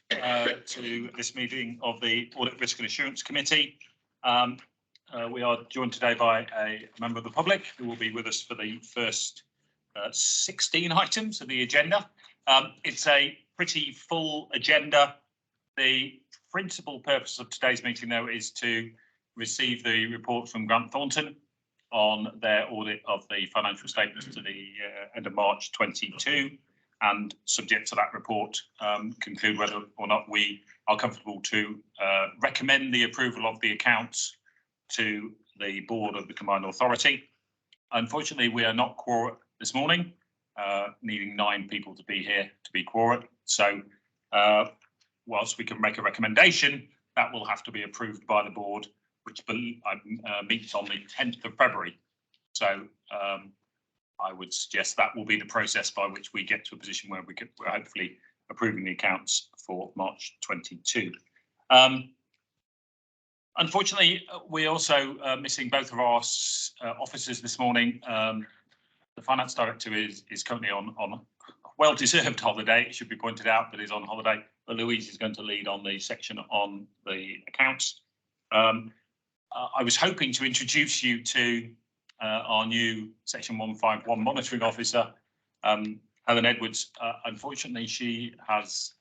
to this meeting of the Audit, Risk and Assurance Committee. We are joined today by a member of the public who will be with us for the first 16 items of the agenda. It's a pretty full agenda. The principal purpose of today's meeting, though, is to receive the report from Grant Thornton on their audit of the financial statements to the end of March 22, and subject to that report, conclude whether or not we are comfortable to recommend the approval of the accounts to the board of the Combined Authority. Unfortunately, we are not quorate this morning, needing 9 people to be here to be quorate. So whilst we can make a recommendation, that will have to be approved by the board, which meets on the 10th of February. So I would suggest that will be the process by which we get to a position where we're hopefully approving the accounts for March 22. Unfortunately, we're also missing both of our officers this morning. The finance director is currently on well-deserved holiday, it should be pointed out, but is on holiday. But Louise is going to lead on the section on the accounts. I was hoping to introduce you to our new Section 151 monitoring officer, Helen Edwards. Unfortunately, she has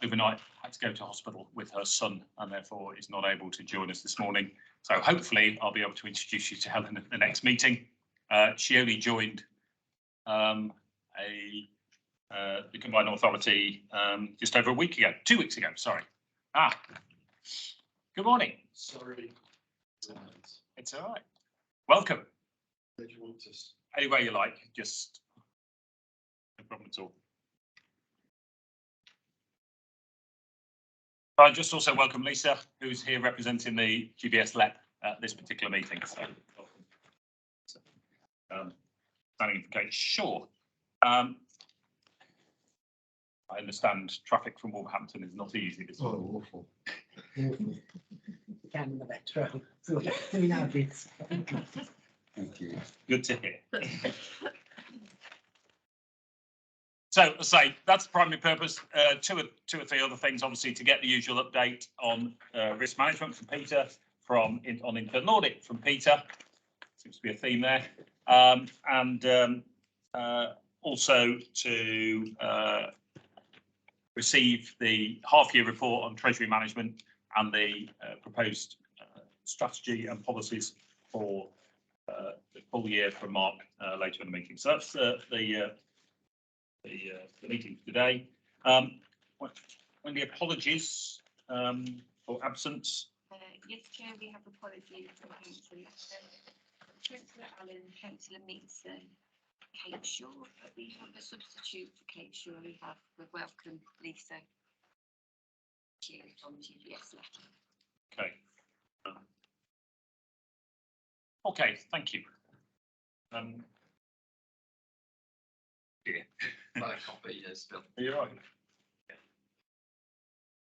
overnight had to go to hospital with her son and therefore is not able to join us this morning. So hopefully I'll be able to introduce you to Helen at the next meeting. She only joined the Combined Authority just over a week ago, 2 weeks ago, sorry. Good morning. Sorry. It's all right. Welcome. Where do you want us? Anywhere you like, just no problem at all. I just also welcome Lisa, who's here representing the GBS LEP at this particular meeting. So, standing for Kate. Sure. I understand traffic from Wolverhampton is not easy this morning. Oh, awful. Down the metro. So we know this. Thank you. Good to hear. So, as I say, that's the primary purpose. Two or three other things, obviously, to get the usual update on risk management from Peter, on internal audit from Peter. Seems to be a theme there. And also to receive the half-year report on Treasury management and the proposed strategy and policies for the full year from Mark later in the meeting. So that's the meeting today. Wendy, apologies for absence. Yes, Chair, we have apologies from Councillor Allen, Councillor Meetson, Kate Shaw, but we have a substitute for Kate Shaw. We welcome Lisa on GBS letter. Okay. Okay, thank you. Yeah. I can't be here still. Are you right?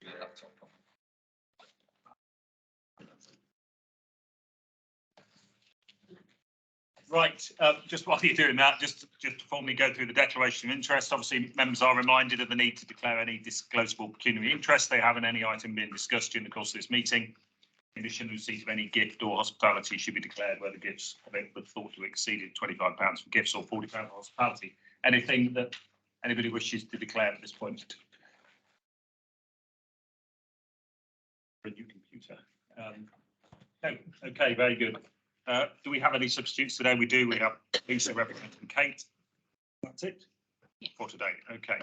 Yeah, laptop. Right, just while you're doing that, just to formally go through the declaration of interest. Obviously, members are reminded of the need to declare any disclosable pecuniary interest they have in any item being discussed during the course of this meeting. In addition, receipt of any gift or hospitality should be declared where the gifts of it were thought to exceed £25 for gifts or £40 for hospitality. Anything that anybody wishes to declare at this point? For a new computer. No, okay, very good. Do we have any substitutes today? We do. We have Lisa representing Kate. That's it for today. Okay.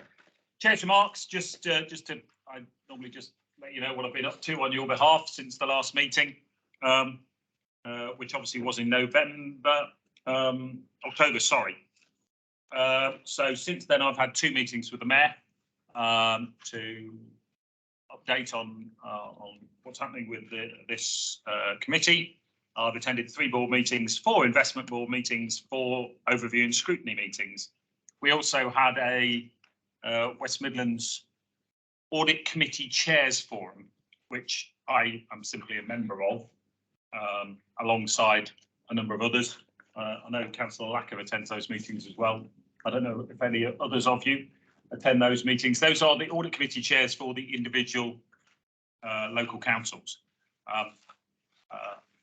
Chair's remarks. Just to, I normally just let you know what I've been up to on your behalf since the last meeting, which obviously was in October. Sorry. So since then, I've had 2 meetings with the mayor to update on what's happening with this committee. I've attended 3 board meetings, 4 investment board meetings, 4 overview and scrutiny meetings. We also had a West Midlands Audit Committee Chairs Forum, which I am simply a member of, alongside a number of others. I know Councillor Lacker attends those meetings as well. I don't know if any others of you. attend those meetings. Those are the audit committee chairs for the individual local councils.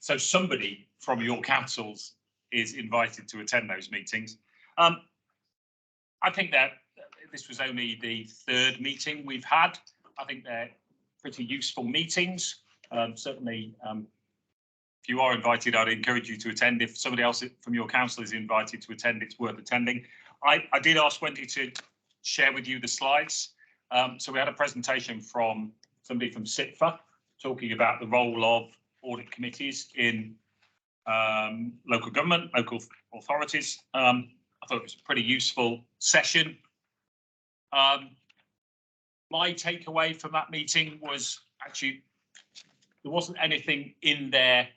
So somebody from your councils is invited to attend those meetings. I think that this was only the third meeting we've had. I think they're pretty useful meetings. Certainly, if you are invited, I'd encourage you to attend. If somebody else from your council is invited to attend, it's worth attending. I did ask Wendy to share with you the slides. So we had a presentation from somebody from SITFA talking about the role of audit committees in local government, local authorities. I thought it was a pretty useful session. My takeaway from that meeting was actually there wasn't anything in there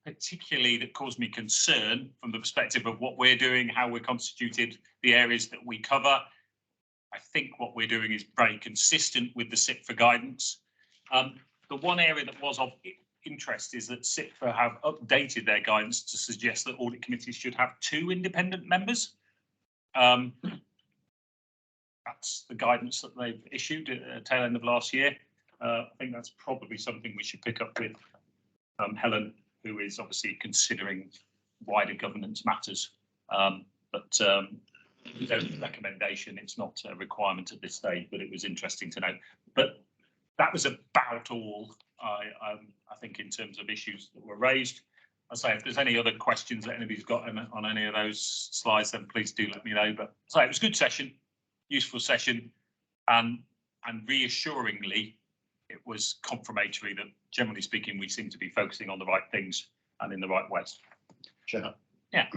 particularly that caused me concern from the perspective of what we're doing, how we're constituted, the areas that we cover. I think what we're doing is very consistent with the SITFA guidance. The one area that was of interest is that SITFA have updated their guidance to suggest that audit committees should have 2 independent members. That's the guidance that they've issued at the tail end of last year. I think that's probably something we should pick up with Helen, who is obviously considering wider governance matters. But it's a recommendation, it's not a requirement at this stage, but it was interesting to know. But that was about all, I think, in terms of issues that were raised. I say, if there's any other questions that anybody's got on any of those slides, then please do let me know. But so it was a good session, useful session, and reassuringly, it was confirmatory that, generally speaking, we seem to be focusing on the right things and in the right ways. Sure. Yeah.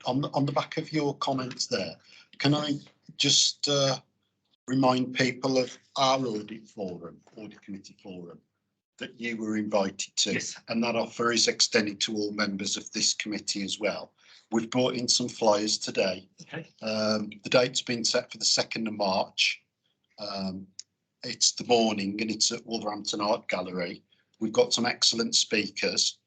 On the back of your comments there, can I just remind people of our audit committee forum that you were invited to? Yes. And that offer is extended to all members of this committee as well. We've brought in some flyers today. Okay. The date's been set for the 2nd of March. It's the morning and it's at Wolverhampton Art Gallery. We've got some excellent speakers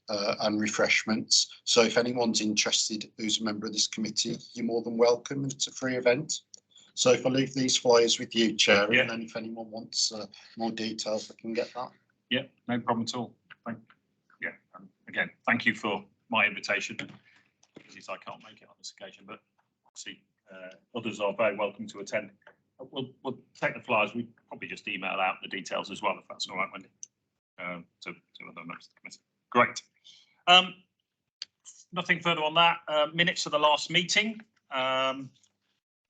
and refreshments. So if anyone's interested who's a member of this committee, you're more than welcome. It's a free event. So if I leave these flyers with you, Chair, Yeah. and then if anyone wants more details, I can get that. Yeah, no problem at all. Again, thank you for my invitation. I can't make it on this occasion, but obviously others are very welcome to attend. We'll take the flyers. We probably just email out the details as well, if that's all right, Wendy, to other members of the committee. Great. Nothing further on that. Minutes of the last meeting.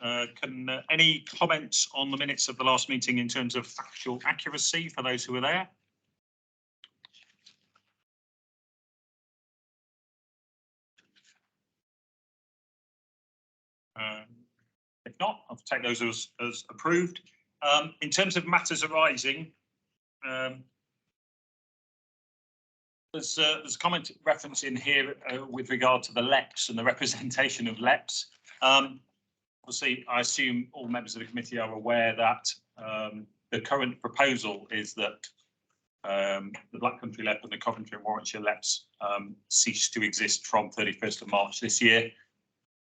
Any comments on the minutes of the last meeting in terms of factual accuracy for those who were there? If not, I'll take those as approved. In terms of matters arising, there's a comment reference in here with regard to the LEPs and the representation of LEPs. Obviously, I assume all members of the committee are aware that the current proposal is that the Black Country LEP and the Coventry and Warwickshire LEPs cease to exist from 31st of March this year.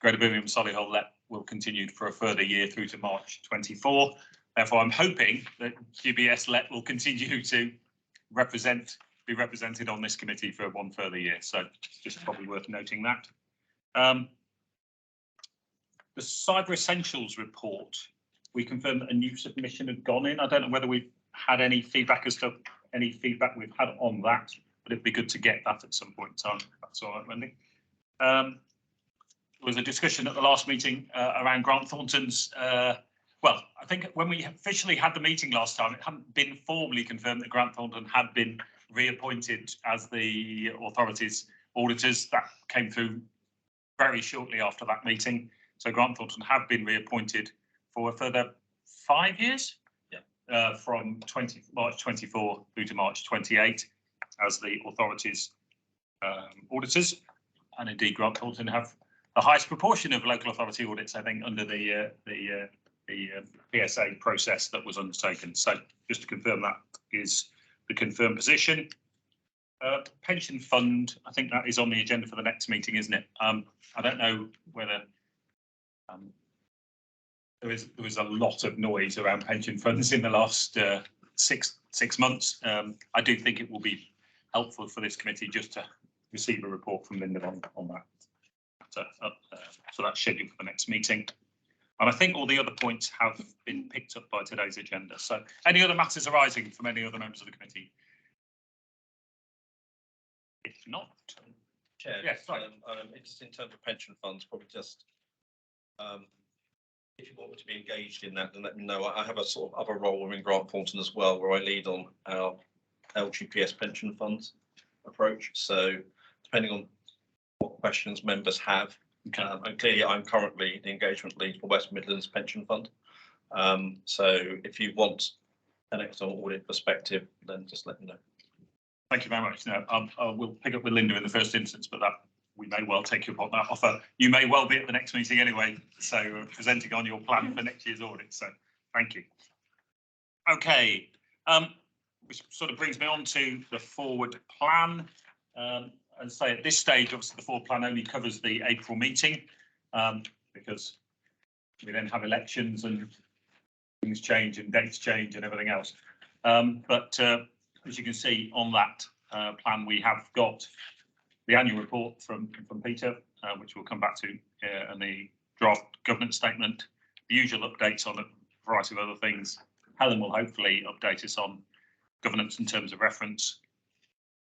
Greater Birmingham Solihull LEP will continue for a further year through to March 24. Therefore, I'm hoping that QBS LEP will continue to be represented on this committee for 1 further year. So just probably worth noting that. The Cyber Essentials report, we confirmed that a new submission had gone in. I don't know whether we've had any feedback as to any feedback we've had on that, but it'd be good to get that at some point in time. That's all right, Wendy. There was a discussion at the last meeting around Grant Thornton's. Well, I think when we officially had the meeting last time, it hadn't been formally confirmed that Grant Thornton had been reappointed as the authority's auditors. That came through very shortly after that meeting. So Grant Thornton have been reappointed for a further 5 years, from March 24 through to March 28 as the authority's auditors. And indeed, Grant Thornton have the highest proportion of local authority audits, I think, under the PSA process that was undertaken. So just to confirm, that is the confirmed position. Pension fund, I think that is on the agenda for the next meeting, isn't it? I don't know whether there was a lot of noise around pension funds in the last 6 months. I do think it will be helpful for this committee just to receive a report from Linda on that. So that's scheduled for the next meeting. And I think all the other points have been picked up by today's agenda. So any other matters arising from any other members of the committee? If not, Chair, yes, sorry. it's in terms of pension funds, probably just if you want me to be engaged in that, then let me know. I have a sort of other role in Grant Thornton as well, where I lead on our LGPS pension funds approach. So depending on what questions members have, and clearly I'm currently the engagement lead for West Midlands Pension Fund. So if you want an external audit perspective, then just let me know. Thank you very much. No, we'll pick up with Linda in the first instance, but that we may well take you up on that offer. You may well be at the next meeting anyway, so presenting on your plan for next year's audit. So thank you. Okay, which sort of brings me on to the forward plan. And say at this stage, obviously the forward plan only covers the April meeting because we then have elections and things change and dates change and everything else. But as you can see on that plan, we have got the annual report from Peter, which we'll come back to, and the draft governance statement, the usual updates on a variety of other things. Helen will hopefully update us on governance in terms of reference.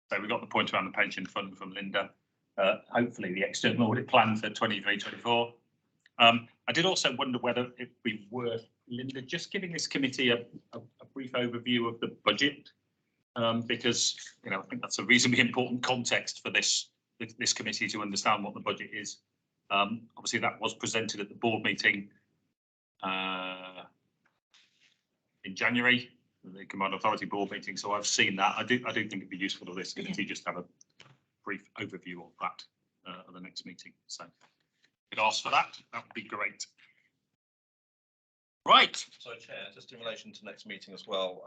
So we got the point around the pension fund from Linda. Hopefully the external audit plan for 23-24. I did also wonder whether it would be worth Linda just giving this committee a brief overview of the budget. Because I think that's a reasonably important context for this committee to understand what the budget is. Obviously, that was presented at the board meeting in January, the Combined Authority board meeting. So I've seen that. I do think it'd be useful to this committee just to have a brief overview of that at the next meeting. So if you could ask for that, that would be great. Right. So, Chair, just in relation to next meeting as well.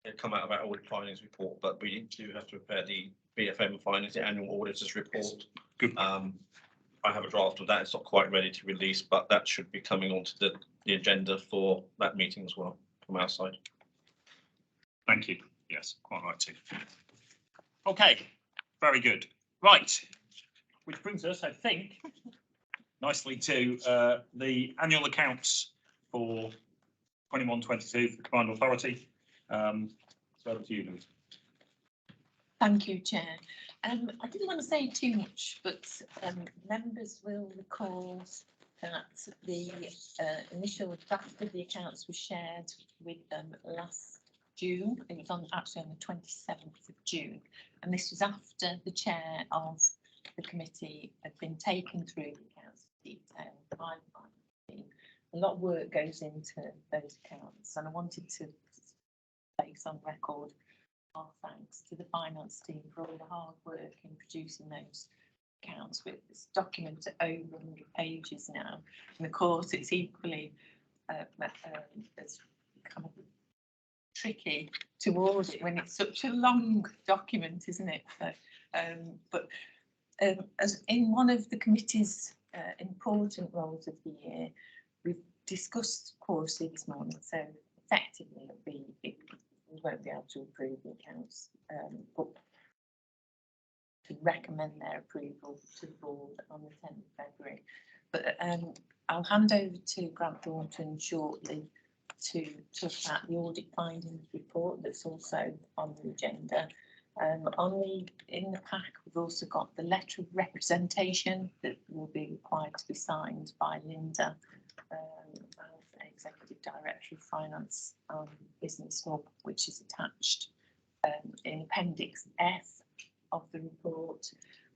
It come out of our audit findings report, but we do have to prepare the BFM findings, the annual auditors report. Good. I have a draft of that. It's not quite ready to release, but that should be coming onto the agenda for that meeting as well from our side. Thank you. Yes, quite right too. Okay, very good. Right, which brings us, I think, nicely to the annual accounts for 21-22 for the Combined Authority. So over to you, Louise. Thank you, Chair. I didn't want to say too much, but members will recall that the initial draft of the accounts was shared with them last June. It was actually on the 27th of June, and this was after the chair of the committee had been taken through the accounts in detail by the team. A lot of work goes into those accounts, and I wanted to place on record our thanks to the finance team for all the hard work in producing those accounts. With this document at over 100 pages now, and of course it's equally it's kind of tricky to audit when it's such a long document, isn't it? So, but as in one of the committee's important roles of the year, we've discussed quality this morning, so effectively we won't be able to approve the accounts, but to recommend their approval to the board on the 10th of February. But I'll hand over to Grant Thornton shortly to talk about the audit findings report that's also on the agenda. In the pack, we've also got the letter of representation that will be required to be signed by Linda, Executive Director of Finance and Business Hub, which is attached in Appendix F of the report.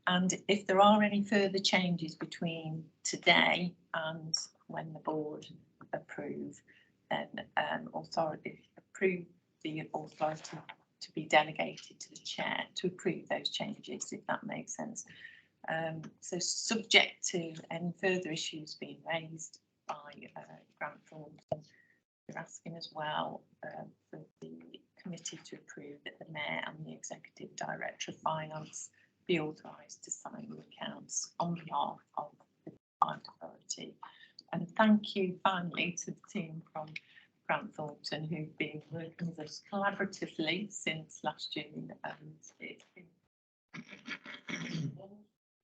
And if there are any further changes between today and when the board approve, then approve the authority to be delegated to the chair to approve those changes, if that makes sense. So subject to any further issues being raised by Grant Thornton, we're asking as well for the committee to approve that the Mayor and the Executive Director of Finance be authorised to sign the accounts on behalf of the Combined Authority. And thank you finally to the team from Grant Thornton who've been working with us collaboratively since last June, and it's been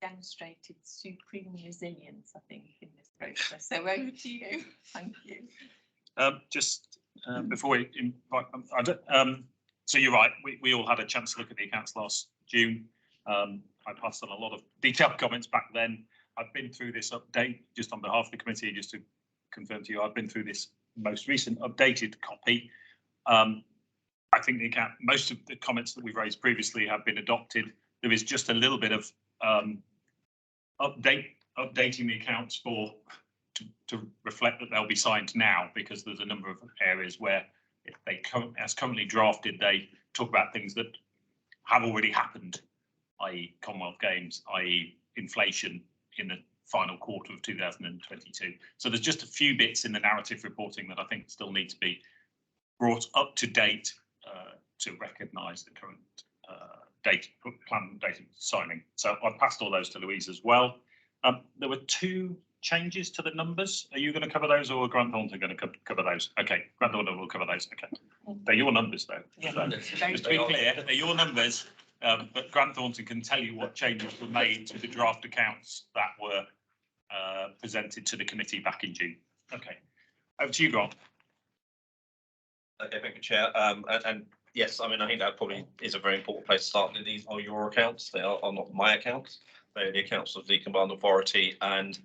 demonstrated supreme resilience, I think, in this process. So over to you. Thank you. Just before we invite, so you're right, we all had a chance to look at the accounts last June. I passed on a lot of detailed comments back then. I've been through this update just on behalf of the committee, just to confirm to you, I've been through this most recent updated copy. I think most of the comments that we've raised previously have been adopted. There is just a little bit of updating the accounts to reflect that they'll be signed now, because there's a number of areas where as currently drafted, they talk about things that have already happened, i.e. Commonwealth Games, i.e. inflation in the final quarter of 2022. So there's just a few bits in the narrative reporting that I think still need to be brought up to date to recognise the current plan data signing. So I've passed all those to Louise as well. There were 2 changes to the numbers. Are you going to cover those, or Grant Thornton going to cover those? Okay, Grant Thornton will cover those. Okay, they're your numbers though. Yeah. So, just to be clear, they're your numbers, but Grant Thornton can tell you what changes were made to the draft accounts that were presented to the committee back in June. Okay, over to you, Grant. Okay, thank you, Chair. And yes, I mean, I think that probably is a very important place to start. These are your accounts. They are not my accounts. They're the accounts of the Combined Authority. And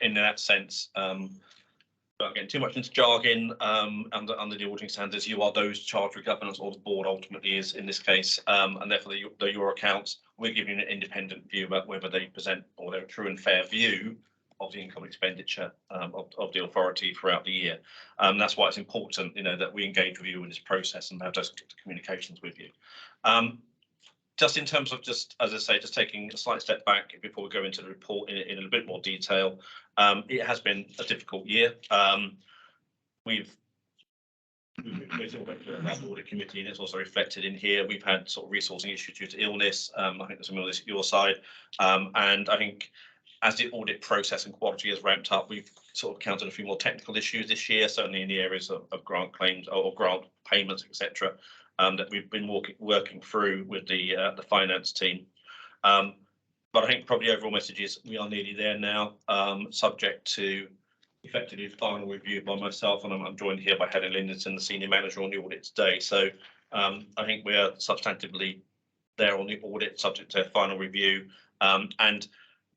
in that sense, without getting too much into jargon, under the auditing standards, you are those charged with governance, or the board ultimately is in this case, and therefore they're your accounts. We're giving you an independent view about whether they present, or they're a true and fair view of the income expenditure of the authority throughout the year. That's why it's important, that we engage with you in this process and have those communications with you. Just in terms of as I say, just taking a slight step back before we go into the report in a bit more detail. It has been a difficult year. We've that audit committee, and it's also reflected in here. We've had sort of resourcing issues due to illness. I think there's some illness at your side, and I think as the audit process and quality has ramped up, we've sort of encountered a few more technical issues this year, certainly in the areas of grant claims or grant payments, etc. That we've been working through with the finance team. But I think probably the overall message is we are nearly there now, subject to effectively final review by myself, and I'm joined here by Helen Linderton, the senior manager on the audit today. So I think we are substantively there on the audit, subject to final review. And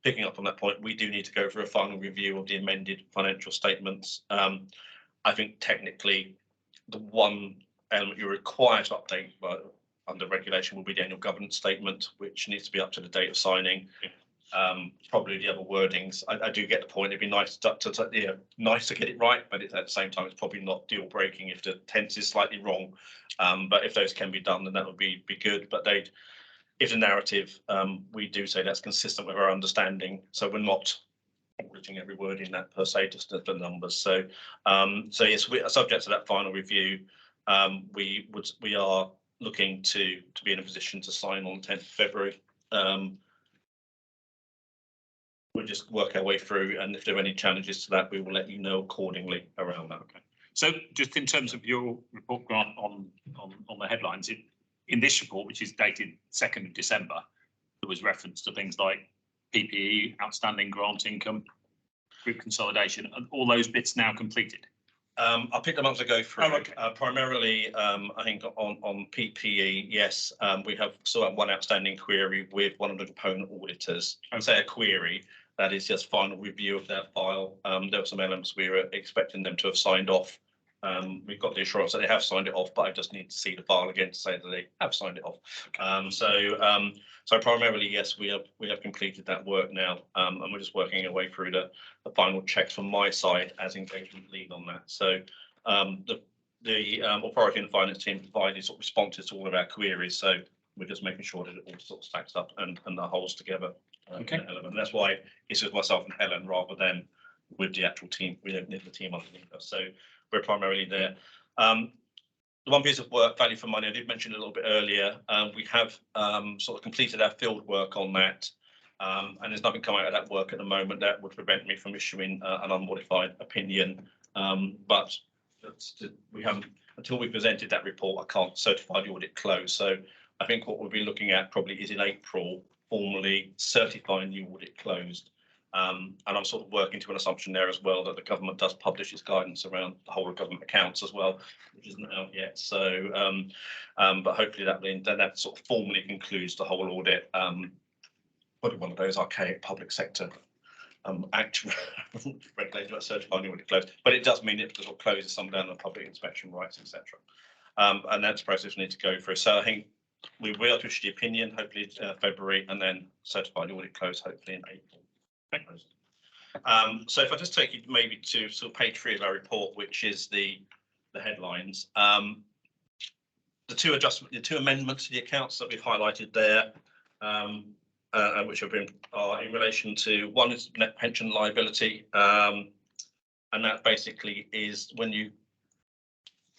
picking up on that point, we do need to go for a final review of the amended financial statements. I think technically the one element you're required to update under regulation will be the annual governance statement, which needs to be up to the date of signing. Probably the other wordings. I do get the point. It'd be nice nice to get it right, but at the same time, it's probably not deal breaking if the tense is slightly wrong. But if those can be done, then that would be good. But if the narrative, we do say that's consistent with our understanding, so we're not auditing every word in that per se, just the numbers. So yes, we are subject to that final review. We are looking to be in a position to sign on 10th of February. We'll just work our way through, and if there are any challenges to that, we will let you know accordingly around that. Okay. So just in terms of your report, Grant, on the headlines, in this report, which is dated 2nd of December, there was reference to things like PPE, outstanding grant income, group consolidation, and all those bits now completed. I picked them up to go through. Oh, okay. Primarily, I think on PPE, yes, we have still one outstanding query with one of the component auditors. I say a query, that is just final review of their file. There were some elements we were expecting them to have signed off. We've got the assurance that they have signed it off, but I just need to see the file again to say that they have signed it off. Okay. So primarily, yes, we have completed that work now, and we're just working our way through the final checks from my side as engagement lead on that. So the authority and finance team provided sort of responses to all of our queries. So we're just making sure that it all sort of stacks up and the wholes together. Okay. And that's why it's with myself and Helen rather than with the actual team. We don't need the team underneath us. So we're primarily there. The one piece of work, value for money, I did mention a little bit earlier. We have sort of completed our field work on that. And there's nothing coming out of that work at the moment that would prevent me from issuing an unmodified opinion. But we haven't, until we presented that report, I can't certify the audit closed. So I think what we'll be looking at probably is in April, formally certifying the audit closed. And I'm sort of working to an assumption there as well that the government does publish its guidance around the whole of government accounts as well, which isn't out yet. So, but hopefully that sort of formally concludes the whole audit. Probably one of those archaic public sector act regulated about certifying the audit closed, but it does mean it sort of closes some down on public inspection rights, etc. And that's the process we need to go through. So I think we will to issue the opinion, hopefully February, and then certify the audit closed, hopefully in April. So if I just take you maybe to sort of page 3 of our report, which is the headlines. The two amendments to the accounts that we've highlighted there, which have been in relation to, one is net pension liability, and that basically is when you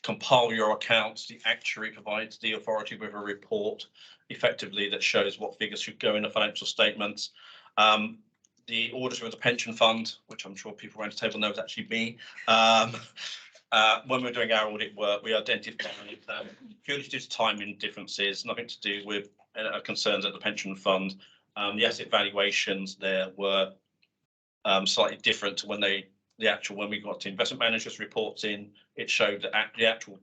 compile your accounts, the actuary provides the authority with a report effectively that shows what figures should go in the financial statements. The auditor of the pension fund, which I'm sure people around the table know is actually me. When we're doing our audit work, we identified purely due to timing differences, nothing to do with concerns at the pension fund. The asset valuations there were slightly different to when we got to investment managers reports in. It showed that the actual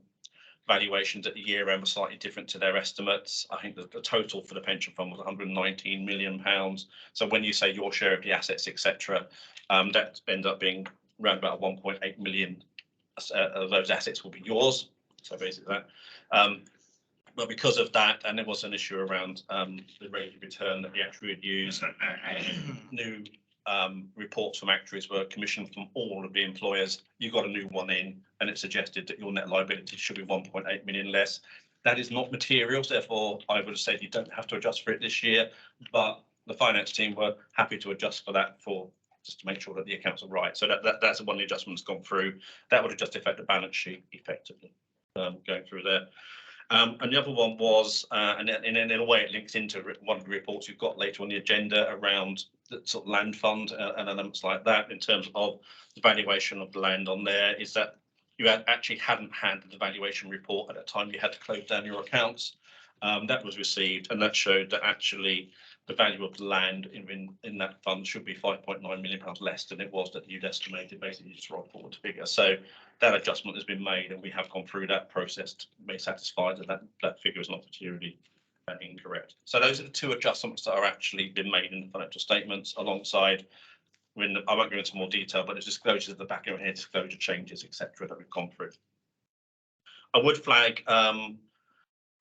valuations at the year end were slightly different to their estimates. I think the total for the pension fund was £119 million. So when you say your share of the assets, etc., that ends up being around about 1.8 million of those assets will be yours. So basically that. But because of that, and there was an issue around the rate of return that the actuary had used, new reports from actuaries were commissioned from all of the employers. You got a new one in, and it suggested that your net liability should be 1.8 million less. That is not material, therefore I would have said you don't have to adjust for it this year, but the finance team were happy to adjust for that just to make sure that the accounts are right. So that's one of the adjustments gone through. That would have just affected the balance sheet effectively going through there. And the other one was, and in a way it links into one of the reports you've got later on the agenda around the sort of land fund and elements like that in terms of the valuation of the land on there, is that you actually hadn't had the valuation report at that time. You had to close down your accounts. That was received, and that showed that actually the value of the land in that fund should be £5.9 million less than it was that you'd estimated. Basically, you just roll forward the figure. So that adjustment has been made, and we have gone through that process to be satisfied that figure is not materially incorrect. So those are the two adjustments that are actually been made in the financial statements, alongside, I won't go into more detail, but there's disclosures at the back of here, disclosure changes, etc., that we've gone through. I would flag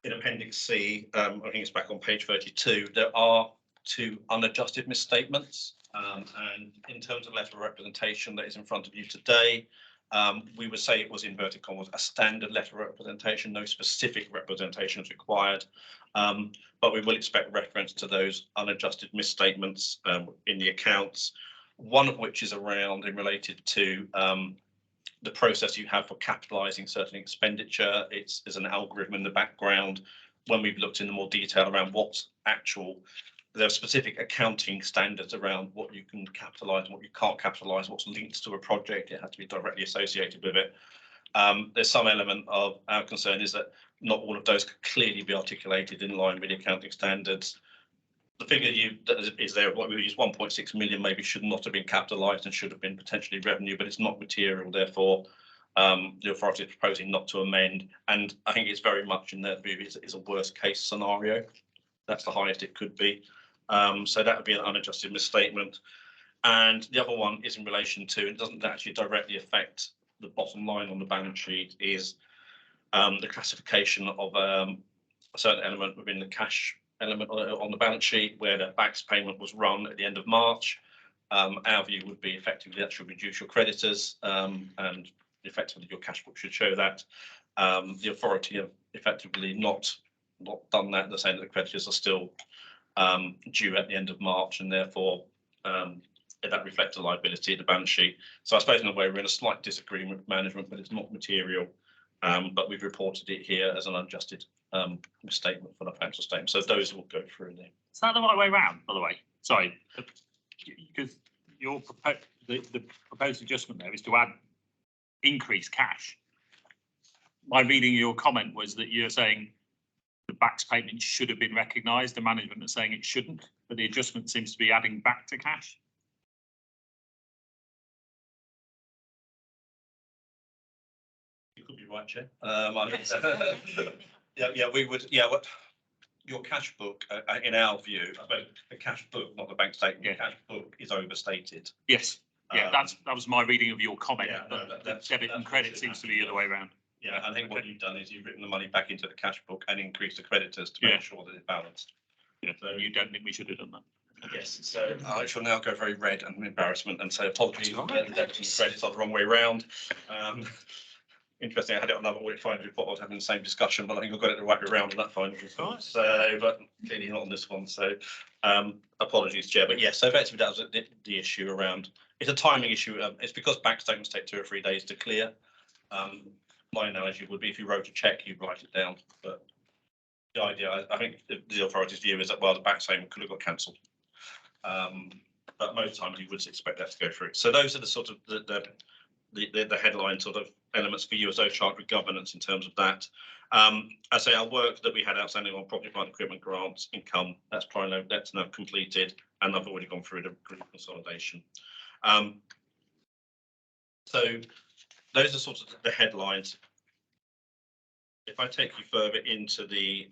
in Appendix C, I think it's back on page 32, there are 2 unadjusted misstatements. And in terms of letter of representation that is in front of you today, we would say it was, inverted commas, a standard letter of representation, no specific representation is required. But we will expect reference to those unadjusted misstatements in the accounts, one of which is around and related to the process you have for capitalising certain expenditure. There's an algorithm in the background. When we've looked into more detail around what's there are specific accounting standards around what you can capitalise and what you can't capitalise, what's linked to a project. It has to be directly associated with it. There's some element of our concern is that not all of those could clearly be articulated in line with the accounting standards. The figure that is there, what we use 1.6 million, maybe should not have been capitalised and should have been potentially revenue, but it's not material. Therefore, the authority is proposing not to amend. And I think it's very much in their view is a worst case scenario. That's the highest it could be. So that would be an unadjusted misstatement. And the other one is in relation to, it doesn't actually directly affect the bottom line on the balance sheet, is the classification of a certain element within the cash element on the balance sheet, where the backs payment was run at the end of March. Our view would be effectively that should reduce your creditors, and effectively your cash book should show that. The authority have effectively not done that. They're saying that the creditors are still due at the end of March, and therefore that reflects a liability at the balance sheet. So I suppose in a way we're in a slight disagreement with management, but it's not material. But we've reported it here as an unadjusted misstatement for the financial statement. So those will go through there. Is that the right way round, by the way? sorry, because your the proposed adjustment there is to add increased cash. My reading of your comment was that you're saying the backs payment should have been recognised. The management is saying it shouldn't, but the adjustment seems to be adding back to cash. You could be right, Chair. Yeah, we would, what, your cash book, in our view, the cash book, not the bank statement, the cash book is overstated. Yes, yeah, that was my reading of your comment, yeah, no, but that's- debit and that's credit what seems to should be the other way around. Yeah, I think what you've done is you've written the money back into the cash book and increased the creditors to Yeah. make sure that it's balanced. Yeah, so you don't think we should have done that? Yes, so I shall now go very red and embarrassment and say apologies. That's all right. The debits and credits are the wrong way round. Interesting, I had it on another audit finance report, I was having the same discussion, but I think I got it the right way around on that finance report. So, but clearly not on this one, so apologies, Chair. But yes, so effectively that was the issue around, it's a timing issue. It's because bank statements take 2 or 3 days to clear. My analogy would be if you wrote a check, you'd write it down, but the idea, I think the authority's view is that, well, the back statement could have got cancelled. But most times you would expect that to go through. So those are the sort of the headline sort of elements for USO charter governance in terms of that. I say our work that we had outstanding on property, plant, equipment grants, income, that's now completed, and I've already gone through the group consolidation. So those are sort of the headlines. If I take you further into the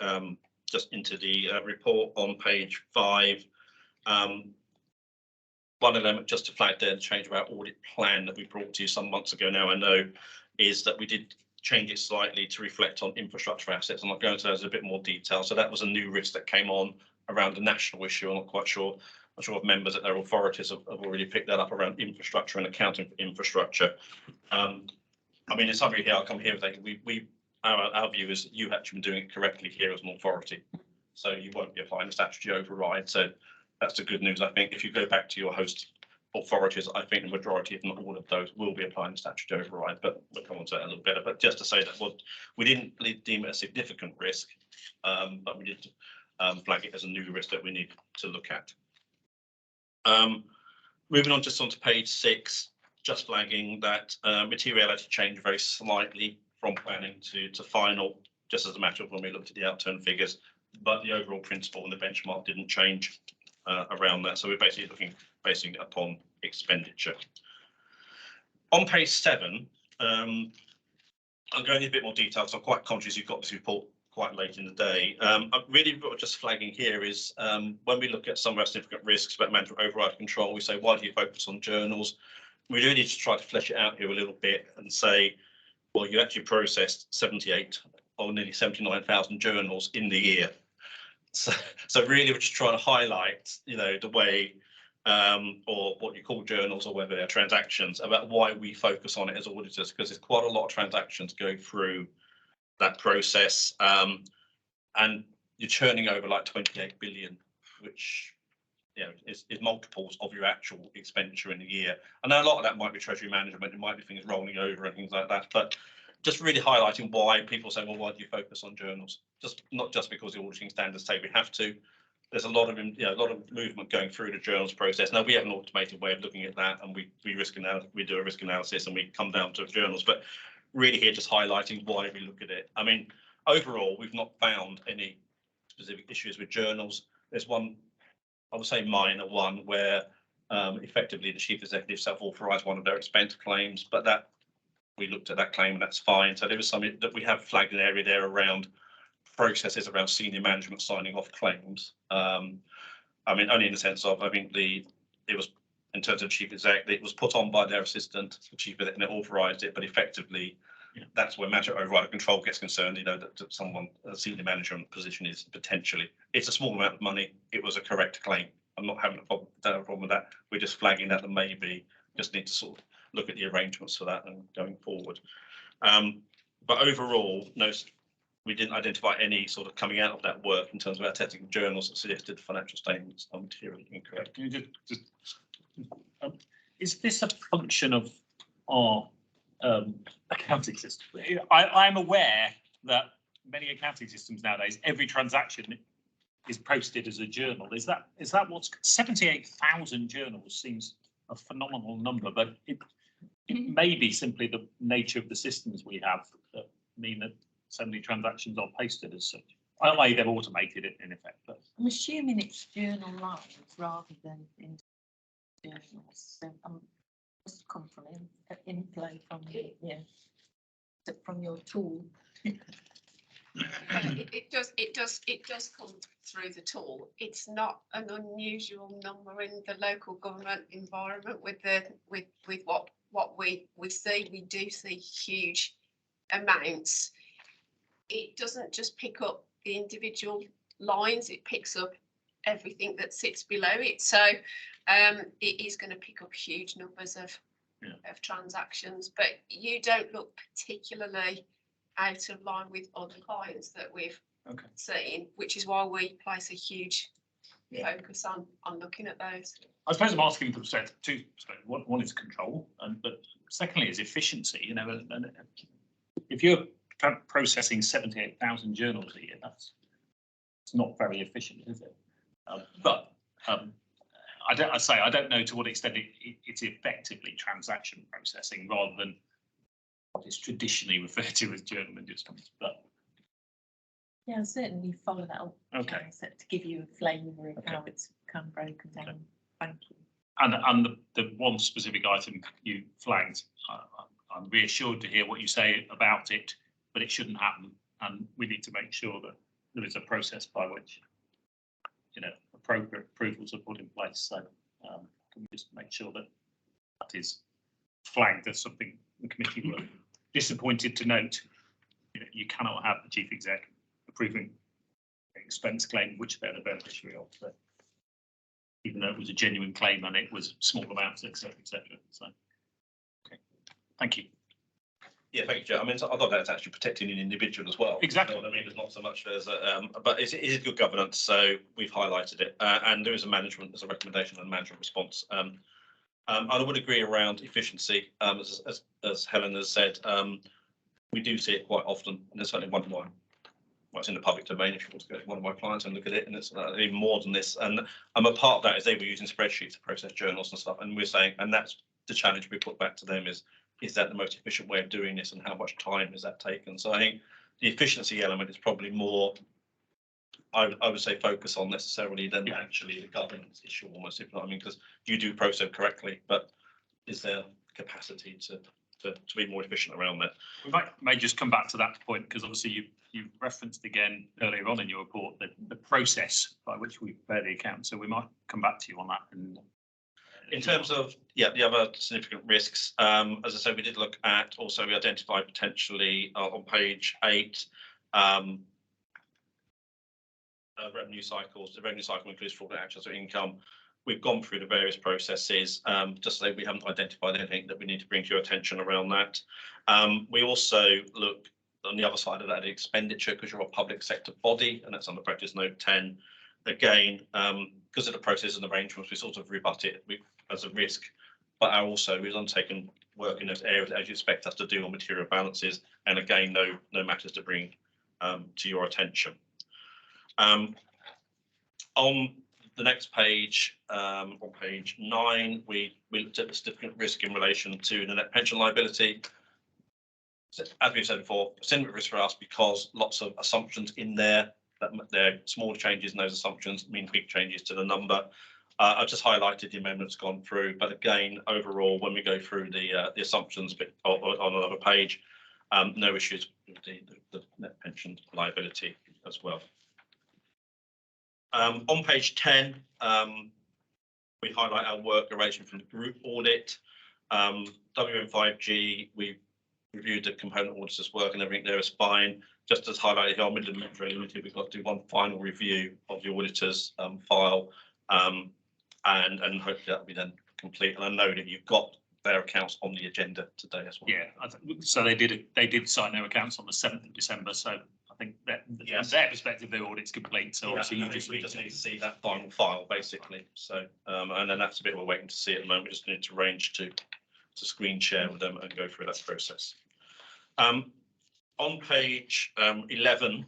report on page 5, one element just to flag there, the change of our audit plan that we brought to you some months ago now, I know, is that we did change it slightly to reflect on infrastructure assets. I'm not going into those in a bit more detail. So that was a new risk that came on around a national issue. I'm not quite sure. I'm sure if members at their authorities have already picked that up around infrastructure and accounting for infrastructure. I mean, in summary here, I'll come here with that. Our view is you actually been doing it correctly here as an authority. So you won't be applying the statutory override. So that's the good news. I think if you go back to your host authorities, I think the majority, if not all of those, will be applying the statutory override, but we'll come on to that a little better. But just to say that we didn't deem it a significant risk, but we did flag it as a new risk that we need to look at. Moving on just onto page 6, just flagging that materiality changed very slightly from planning to final, just as a matter of when we looked at the outturn figures, but the overall principle and the benchmark didn't change around that. So we're basically basing it upon expenditure. On page 7, I'm going in a bit more detail because I'm quite conscious you've got this report quite late in the day. I'm really just flagging here is when we look at some of our significant risks about management override control, we say, why do you focus on journals? We do need to try to flesh it out here a little bit and say, well, you actually processed 78 or nearly 79,000 journals in the year. So really we're just trying to highlight, the way or what you call journals or whether they're transactions, about why we focus on it as auditors, because there's quite a lot of transactions go through that process, and you're churning over like 28 billion, which is multiples of your actual expenditure in a year. And a lot of that might be treasury management, it might be things rolling over and things like that, but just really highlighting why people say, well, why do you focus on journals? Not just because the auditing standards say we have to. There's a lot of movement going through the journals process. Now we have an automated way of looking at that, and we do a risk analysis and we come down to journals. But really here just highlighting why we look at it. I mean, overall, we've not found any specific issues with journals. There's one, I would say minor one, where effectively the chief executive self-authorised one of their expense claims, but that we looked at that claim and that's fine. So there was something that we have flagged an area there around processes around senior management signing off claims. I mean, only in the sense of, I think it was in terms of chief exec, it was put on by their assistant, the chief exec, and it authorised it, but effectively that's where management override control gets concerned, that someone, a senior management position is potentially, it's a small amount of money, it was a correct claim. I'm not having a problem with that. We're just flagging that and maybe just need to sort of look at the arrangements for that and going forward. But overall, no, we didn't identify any sort of coming out of that work in terms of our technical journals that suggested financial statements are materially incorrect. Can you is this a function of our accounting system? I'm aware that many accounting systems nowadays, every transaction is posted as a journal. Is that what's 78,000 journals seems a phenomenal number, but it may be simply the nature of the systems we have that mean that so many transactions are posted as such. I they've automated it in effect, but I'm assuming it's journal lines rather than in journals. So must come from inflow from from your tool. It does come through the tool. It's not an unusual number in the local government environment with what we see. We do see huge amounts. It doesn't just pick up the individual lines, it picks up everything that sits below it. So it is going to pick up huge numbers of transactions, but you don't look particularly out of line with other clients that we've seen, which is why we place a huge focus on looking at those. I suppose I'm asking for two. One is control, but secondly is efficiency. You know, and if you're processing 78,000 journals a year, it's not very efficient, is it? But I don't know to what extent it's effectively transaction processing rather than what is traditionally referred to as journal adjustments. But yeah, certainly follow that up. Okay. To give you a flavour of how it's kind of broken down. Okay. Thank you. And the one specific item you flagged, I'm reassured to hear what you say about it, but it shouldn't happen, and we need to make sure that there is a process by which, you know, appropriate approvals are put in place. So can we just make sure that that is flagged as something the committee were disappointed to note? You know, you cannot have the chief exec approving an expense claim which they're the beneficiary of, so, even though it was a genuine claim and it was small amounts, etc., etc. So, okay, thank you. Yeah, thank you, Joe. I mean, I thought that's actually protecting an individual as well. Exactly. You know what I mean, it's not so much as but it is good governance. So we've highlighted it, and there is a recommendation and management response. I would agree around efficiency, as Helen has said. We do see it quite often, and there's certainly one of my, well, it's in the public domain. If you want to go to one of my clients and look at it, and it's even more than this. And a part of that is they were using spreadsheets to process journals and stuff, and we're saying, and that's the challenge we put back to them is that the most efficient way of doing this, and how much time is that taken? So I think the efficiency element is probably more, I would say, focus on necessarily than actually the governance issue almost, if you know what I mean, because you do process correctly, but is there capacity to be more efficient around that? We may just come back to that point, because obviously you referenced again earlier on in your report the process by which we prepare the account. So we might come back to you on that. And in terms of the other significant risks, as I said, we did look at, also we identified potentially on page 8 revenue cycles. The revenue cycle includes fraudulent actions or income. We've gone through the various processes, just so we haven't identified anything that we need to bring to your attention around that. We also look on the other side of that, the expenditure, because you're a public sector body, and that's under practice note 10. Again, because of the process and arrangements, we sort of rebut it as a risk, but we've undertaken work in those areas as you expect us to do on material balances, and again, no matters to bring to your attention. On the next page, on page 9, we looked at the significant risk in relation to the net pension liability. So, as we've said before, significant risk for us because lots of assumptions in there. That they're small changes in those assumptions mean big changes to the number. I've just highlighted the amendments gone through, but again, overall, when we go through the assumptions bit on another page, no issues with the net pension liability as well. On page 10, we highlight our work arranging from the group audit. WM5G, we reviewed the component auditors' work and everything there is fine. Just as highlighted here, Midlands Metro Limited, we've got to do one final review of the auditor's file, and hopefully that will be then complete. And I know that you've got their accounts on the agenda today as well. Yeah, so they did sign their accounts on the 7th of December. So I think that from their perspective, their audit's complete. So obviously we just need to see that final file basically. So and then that's a bit we're waiting to see at the moment. We just need to arrange to screen share with them and go through that process. On page 11,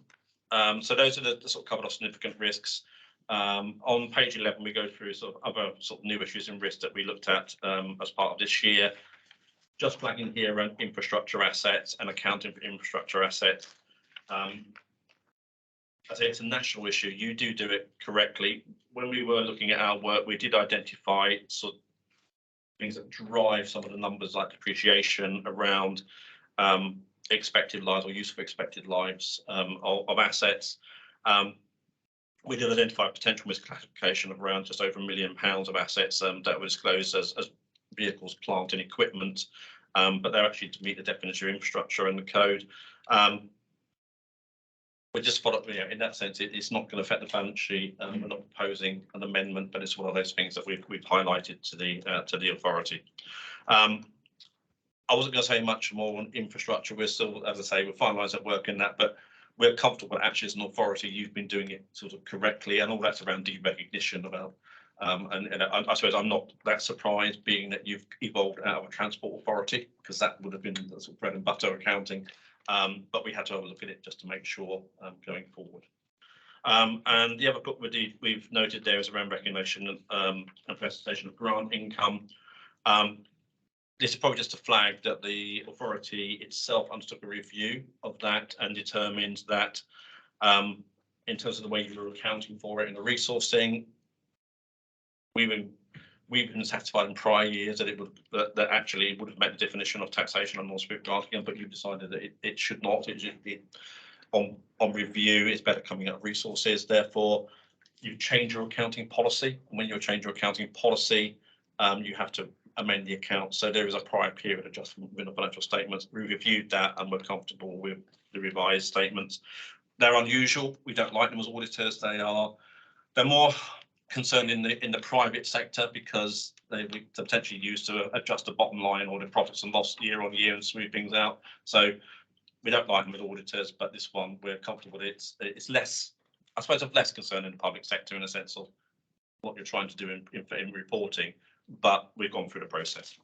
so those are the sort of covered off significant risks. On page 11, we go through sort of other sort of new issues and risks that we looked at as part of this year. Just flagging here around infrastructure assets and accounting for infrastructure assets. I say it's a national issue. You do it correctly. When we were looking at our work, we did identify sort of things that drive some of the numbers like depreciation around expected lives or useful expected lives of assets. We did identify potential misclassification of around just over £1 million of assets that were disclosed as vehicles, plant and equipment, but they're actually to meet the definition of infrastructure and the code. We just followed, in that sense, it's not going to affect the balance sheet. We're not proposing an amendment, but it's one of those things that we've highlighted to the authority. I wasn't going to say much more on infrastructure. We're still, as I say, we're finalising that work in that, but we're comfortable that actually as an authority, you've been doing it sort of correctly, and all that's around derecognition about. And I suppose I'm not that surprised, being that you've evolved out of a transport authority, because that would have been the sort of bread and butter accounting. But we had to have a look at it just to make sure going forward. And the other book we've noted there is around recognition and presentation of grant income. This is probably just a flag that the authority itself undertook a review of that and determined that in terms of the way you were accounting for it and the resourcing, we've been satisfied in prior years that it would that actually would have met the definition of taxation on non-spirit granting, but you've decided that it should not. On review, it's better coming out of resources. Therefore, you change your accounting policy. And when you change your accounting policy, you have to amend the account. So there is a prior period adjustment within the financial statements. We reviewed that and we're comfortable with the revised statements. They're unusual. We don't like them as auditors. They're more concerned in the private sector, because they were potentially used to adjust the bottom line or the profits and loss year on year and smooth things out. So we don't like them with auditors, but this one we're comfortable with. It's less, I suppose, of less concern in the public sector in a sense of what you're trying to do in reporting, but we've gone through the process.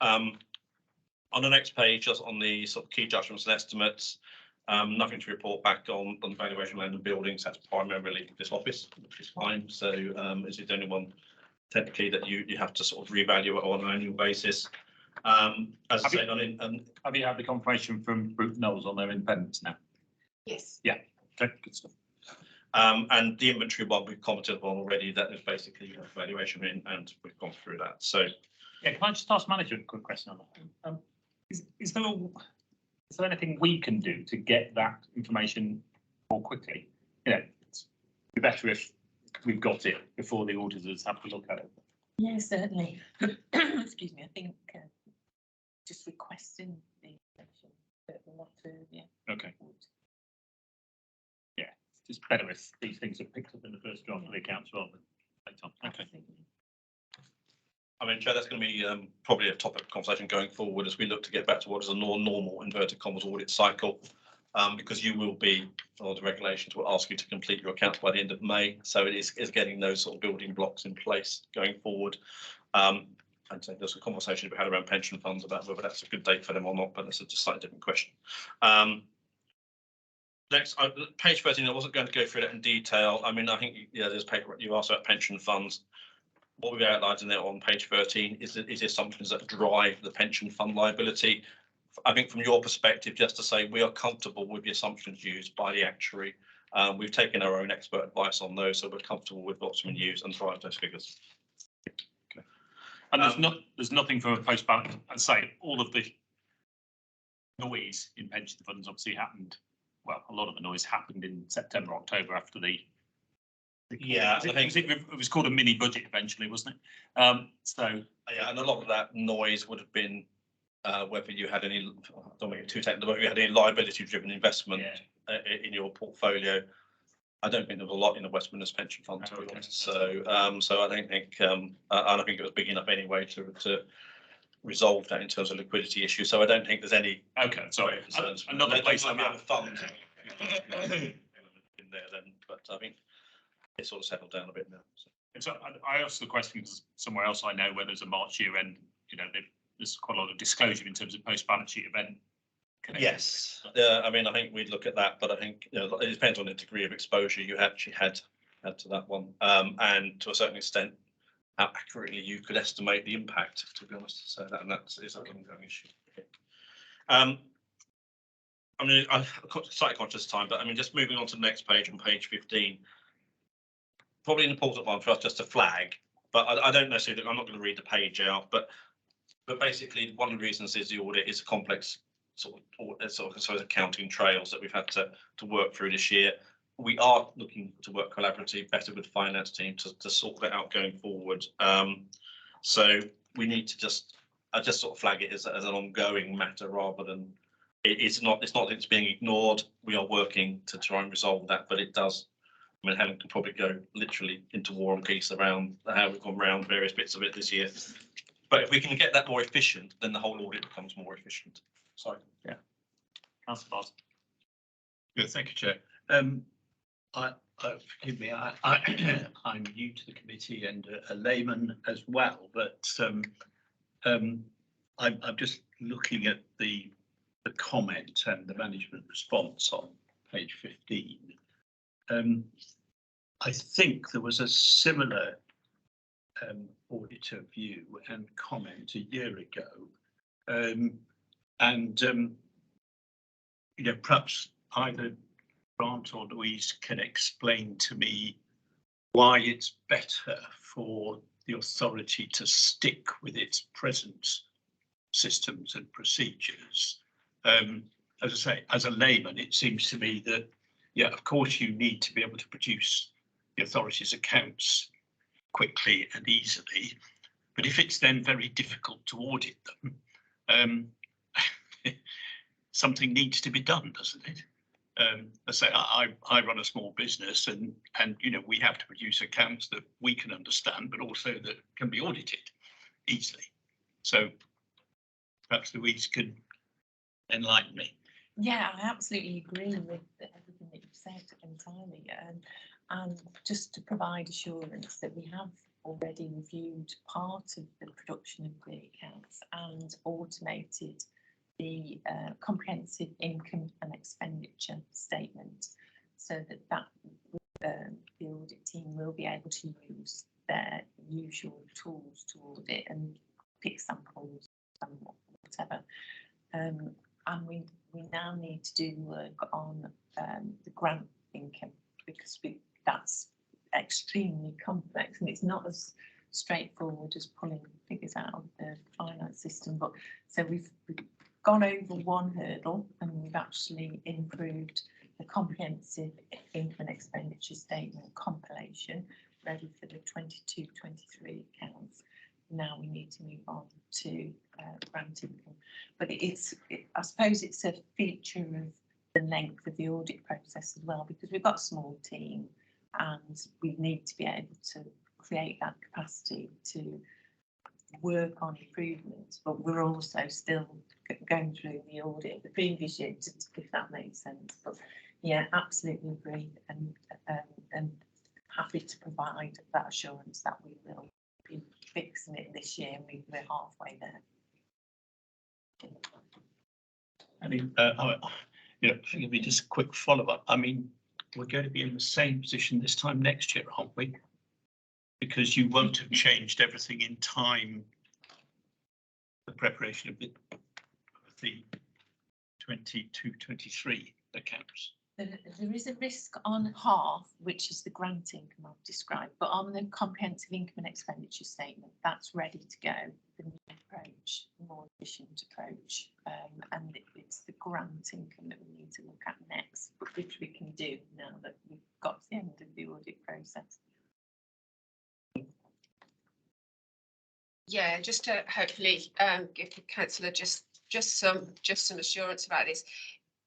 On the next page, just on the sort of key judgments and estimates, nothing to report back on the valuation of land and buildings. That's primarily this office, which is fine. So is it only one technically that you have to sort of reevaluate on an annual basis? As I said, have you had the confirmation from Brute Knowles on their independence now? Yes. Yeah. Okay, good stuff. And the inventory one we've commented on already. That is basically valuation in, and we've gone through that. So yeah, can I just ask manager a quick question on that? Is there anything we can do to get that information more quickly? You know, it'd be better if we've got it before the auditors have to look at it. Yeah, certainly. Excuse me, I think just requesting the information a lot earlier. Okay. Yeah, it's just better if these things are picked up in the first draft of the accounts rather than later on. Okay. I mean, Chair, that's going to be probably a topic of conversation going forward as we look to get back to what is a normal inverted commas audit cycle, because you will be, or the regulations will ask you to complete your accounts by the end of May. So it is getting those sort of building blocks in place going forward. And so there's a conversation we had around pension funds about whether that's a good date for them or not, but that's a just slightly different question. Next, page 13, I wasn't going to go through that in detail. I mean, I think, yeah, there's paper you asked about pension funds. What we've outlined in there on page 13 is the assumptions that drive the pension fund liability. I think from your perspective, just to say we are comfortable with the assumptions used by the actuary. We've taken our own expert advice on those, so we're comfortable with what's been used and drive those figures. Okay. And there's nothing from a post-balance. I'd say all of the noise in pension funds obviously happened. Well, a lot of the noise happened in September, October after the. Yeah, it was called a mini budget eventually, wasn't it? So yeah, and a lot of that noise would have been whether you had any, I don't make it too technical, whether you had any liability-driven investment in your portfolio. I don't think there was a lot in the West Midlands pension fund, to be honest. So, so I don't think, and I think it was big enough anyway to resolve that in terms of liquidity issues. So I don't think there's any. Okay, sorry. Another place like that. Fund in there then, but I think it's sort of settled down a bit now. So I asked the question because somewhere else I know where there's a March year end, you know, there's quite a lot of disclosure in terms of post balance sheet event. Yes, I mean, I think we'd look at that, but I think, you know, it depends on the degree of exposure you actually had add to that one. And to a certain extent, how accurately you could estimate the impact, to be honest. So that is an ongoing issue. I mean, I'm slightly conscious of time, but I mean, just moving on to the next page, on page 15, probably an important one for us just to flag, but I don't necessarily, I'm not going to read the page out, but basically one of the reasons is the audit is a complex sort of accounting trails that we've had to work through this year. We are looking to work collaboratively better with the finance team to sort that out going forward. So we need to just sort of flag it as an ongoing matter rather than it's not that it's being ignored. We are working to try and resolve that, but it does. I mean, Helen can probably go literally into war and peace around how we've gone around various bits of it this year. But if we can get that more efficient, then the whole audit becomes more efficient. Sorry. Yeah. Councillor Barton. Good, thank you, Chair. Forgive me, I'm new to the committee and a layman as well, but I'm just looking at the comment and the management response on page 15. I think there was a similar auditor view and comment a year ago, you know, perhaps either Grant or Louise can explain to me why it's better for the authority to stick with its present systems and procedures. As I say, as a layman, it seems to me that, yeah, of course, you need to be able to produce the authority's accounts quickly and easily, but if it's then very difficult to audit them, something needs to be done, doesn't it? I say I run a small business, and you know, we have to produce accounts that we can understand, but also that can be audited easily. So perhaps Louise can enlighten me. Yeah, I absolutely agree with everything that you've said entirely. And just to provide assurance that we have already reviewed part of the production of the accounts and automated the comprehensive income and expenditure statement, so that the audit team will be able to use their usual tools to audit and pick samples and whatever. And we now need to do work on the grant income, because that's extremely complex and it's not as straightforward as pulling figures out of the finance system. But so we've gone over one hurdle and we've actually improved the comprehensive income and expenditure statement compilation ready for the 22-23 accounts. Now we need to move on to grant income, but I suppose it's a feature of the length of the audit process as well, because we've got a small team and we need to be able to create that capacity to work on improvements, but we're also still going through the audit of the previous year, if that makes sense. But yeah, absolutely agree, and happy to provide that assurance that we will be fixing it this year, and we're halfway there. I mean, you know, give me just a quick follow-up. I mean, we're going to be in the same position this time next year, aren't we? Because you won't have changed everything in time, the preparation of the 22-23 accounts. There is a risk on half, which is the grant income I've described, but on the comprehensive income and expenditure statement, that's ready to go. The new approach, the more efficient approach, and it's the grant income that we need to look at next, which we can do now that we've got to the end of the audit process. Yeah, just to hopefully give the councillor just some assurance about this.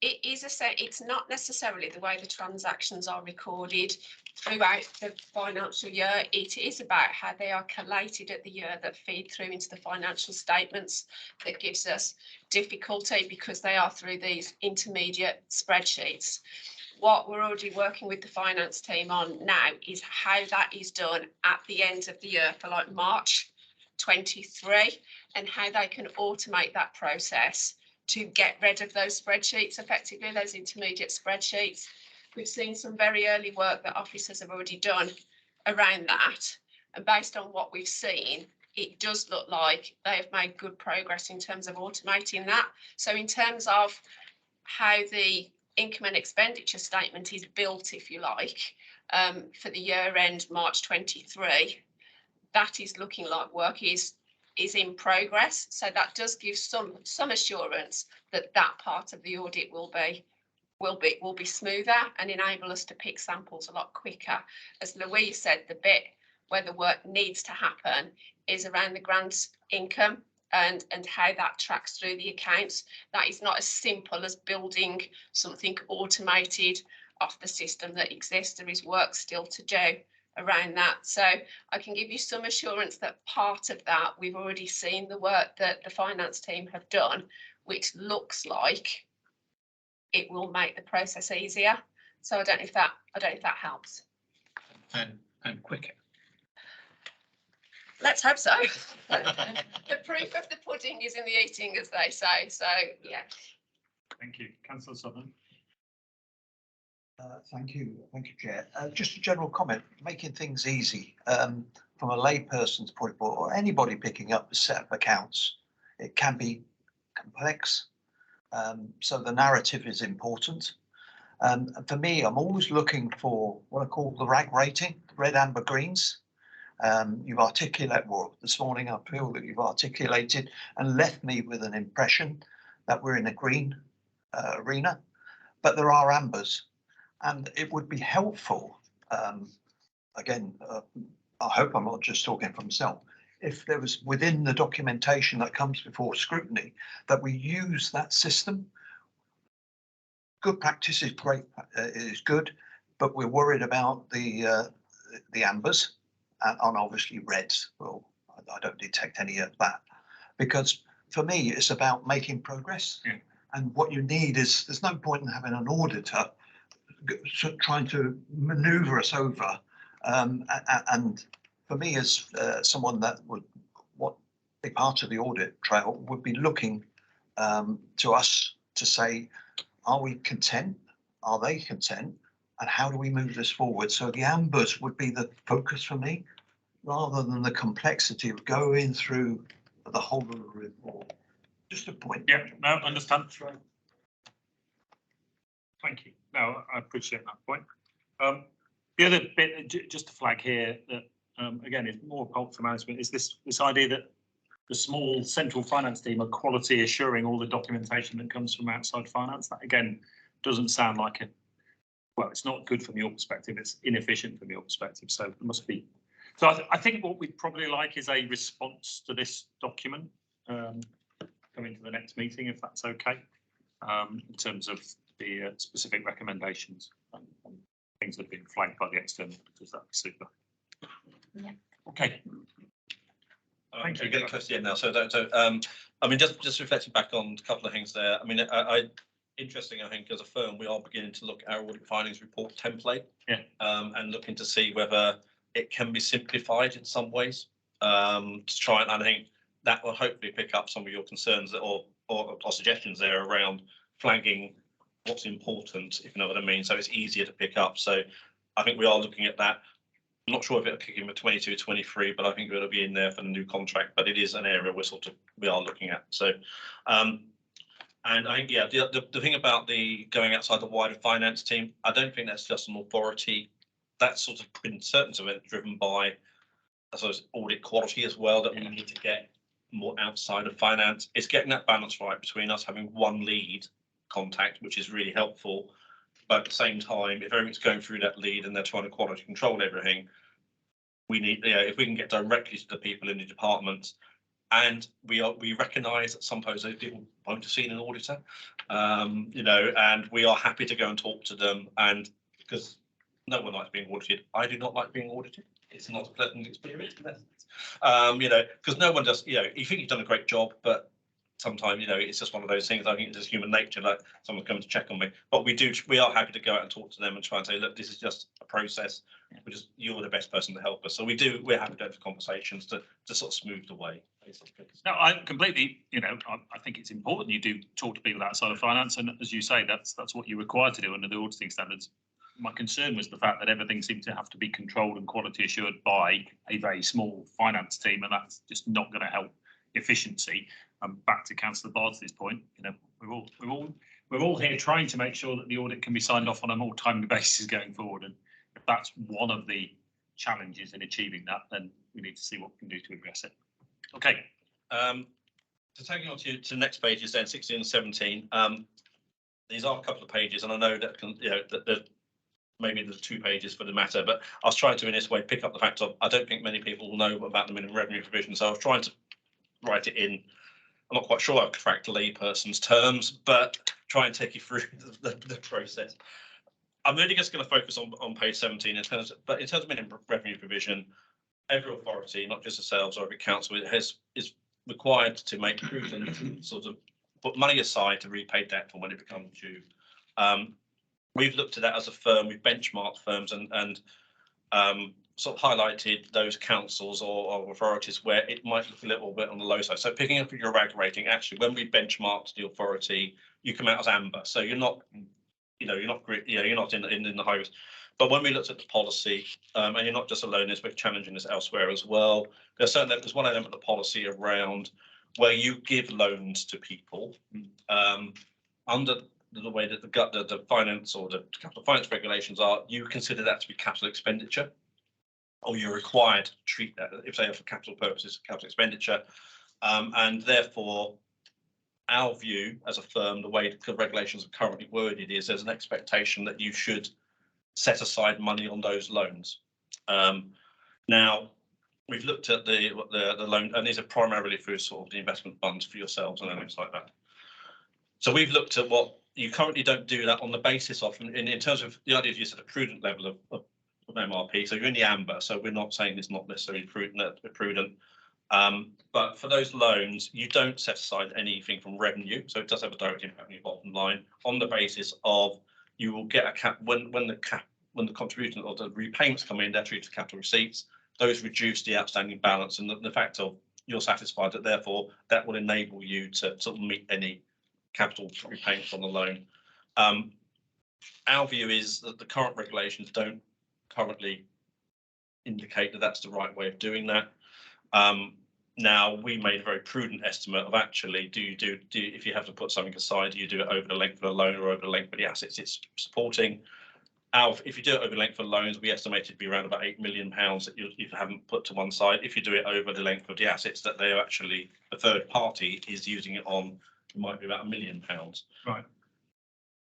It is it's not necessarily the way the transactions are recorded throughout the financial year. It is about how they are collated at the year that feed through into the financial statements that gives us difficulty, because they are through these intermediate spreadsheets. What we're already working with the finance team on now is how that is done at the end of the year for like March 23, and how they can automate that process to get rid of those spreadsheets, effectively those intermediate spreadsheets, We've seen some very early work that officers have already done around that. And based on what we've seen, it does look like they have made good progress in terms of automating that. So in terms of how the income and expenditure statement is built, if you like, for the year end March 23, that is looking like work is in progress. So that does give some assurance that that part of the audit will be smoother and enable us to pick samples a lot quicker. As Louise said, the bit where the work needs to happen is around the grant income and how that tracks through the accounts. That is not as simple as building something automated off the system that exists. There is work still to do around that. So I can give you some assurance that part of that we've already seen the work that the finance team have done, which looks like it will make the process easier. So I don't know if that helps. And quicker. Let's hope so. The proof of the pudding is in the eating, as they say. So yeah. Thank you. Councillor Sutherland. Thank you, Chair. Just a general comment, making things easy from a layperson's point of view, or anybody picking up a set of accounts, it can be complex. So the narrative is important. For me, I'm always looking for what I call the RAG rating, red, amber, greens. You've articulated, well, this morning I feel that you've articulated and left me with an impression that we're in a green arena, but there are ambers. And it would be helpful, again, I hope I'm not just talking for myself, if there was within the documentation that comes before scrutiny, that we use that system. Good practice is great, is good, but we're worried about the ambers and obviously reds. Well, I don't detect any of that, because for me, it's about making progress. Yeah. And what you need is, there's no point in having an auditor trying to maneuver us over, and for me, as someone that would be part of the audit trail, would be looking to us to say, are we content? Are they content? And how do we move this forward? So the ambers would be the focus for me, rather than the complexity of going through the whole of the report. Just a point. Yeah, no, understand. Thank you. No, I appreciate that point. The other bit, just to flag here, that again, is more culture management, is this idea that the small central finance team are quality assuring all the documentation that comes from outside finance. That again doesn't sound like a, well, it's not good from your perspective, it's inefficient from your perspective. So it must be. So I think what we'd probably like is a response to this document coming to the next meeting, if that's okay, in terms of the specific recommendations and things that have been flagged by the external auditors. That'd be super. Yeah. Okay. Thank you. Getting close to the end now. So I mean, just reflecting back on a couple of things there. I mean, interesting, I think, as a firm, we are beginning to look at our audit findings report template. Yeah. And looking to see whether it can be simplified in some ways, to try and I think that will hopefully pick up some of your concerns or suggestions there around flagging what's important, if you know what I mean. So it's easier to pick up. So I think we are looking at that. I'm not sure if it'll kick in for 22, 23, but I think it'll be in there for the new contract. But it is an area we are looking at. So, and I think, yeah, the thing about the going outside the wider finance team, I don't think that's just an authority. That's sort of in certain events driven by, I suppose, audit quality as well, that we need to get more outside of finance. It's getting that balance right between us having one lead contact, which is really helpful. But at the same time, if everything's going through that lead and they're trying to quality control everything, we need, if we can get directly to the people in the departments, and we recognise that sometimes those people won't have seen an auditor, and we are happy to go and talk to them, and because no one likes being audited. I do not like being audited. It's not a pleasant experience, because no one does, you think you've done a great job, but sometimes, it's just one of those things. I think it's just human nature, like someone's coming to check on me. But we are happy to go out and talk to them and try and say, look, this is just a process. You're the best person to help us. So we're happy to have the conversations to sort of smooth the way. Basically. No, I completely, I think it's important you do talk to people outside of finance, and as you say, that's what you're required to do under the auditing standards. my concern was the fact that everything seemed to have to be controlled and quality assured by a very small finance team, and that's just not going to help efficiency. Back to Councillor Bardsley's point, you know, we're all here trying to make sure that the audit can be signed off on a more timely basis going forward, and if that's one of the challenges in achieving that, then we need to see what we can do to address it. Okay. So taking on to the next pages then, 16 and 17. These are a couple of pages, and I know that that maybe the 2 pages for the matter, but I was trying to in this way pick up the fact of I don't think many people know about the minimum revenue provision, so I was trying to write it in. I'm not quite sure I've cracked layperson's terms, but try and take you through the process. I'm really just going to focus on page 17 in terms of minimum revenue provision. Every authority, not just yourselves or every council, is required to make prudent sort of put money aside to repay debt for when it becomes due. We've looked at that as a firm. We've benchmarked firms and sort of highlighted those councils or authorities where it might look a little bit on the low side. So picking up your RAG rating, actually, when we benchmarked the authority, you come out as amber. So you're not, you're not in the high risk. But when we looked at the policy, and you're not just alone, we're challenging this elsewhere as well. There's one element of the policy around where you give loans to people under the way that the finance or the capital finance regulations are, you consider that to be capital expenditure, or you're required to treat that if they are for capital purposes, capital expenditure, and therefore. Our view as a firm, the way the regulations are currently worded is there's an expectation that you should set aside money on those loans. Now, we've looked at the loan, and these are primarily through sort of the investment funds for yourselves and things like that. So we've looked at what you currently don't do that on the basis of, in terms of the idea of use at a prudent level of MRP. So you're in the amber, so we're not saying it's not necessarily prudent. But for those loans, you don't set aside anything from revenue, so it does have a direct impact on your bottom line. On the basis of you will get a cap when the contribution or the repayments come in, they're treated as capital receipts. Those reduce the outstanding balance, and the fact of you're satisfied that therefore that will enable you to sort of meet any capital repayments on the loan. Our view is that the current regulations don't currently indicate that that's the right way of doing that. Now, we made a very prudent estimate of actually, if you have to put something aside, do you do it over the length of the loan or over the length of the assets it's supporting? If you do it over the length of loans, we estimate it to be around about £8 million that you haven't put to one side. If you do it over the length of the assets that they are actually, a third party is using it on, it might be about £1 million. Right.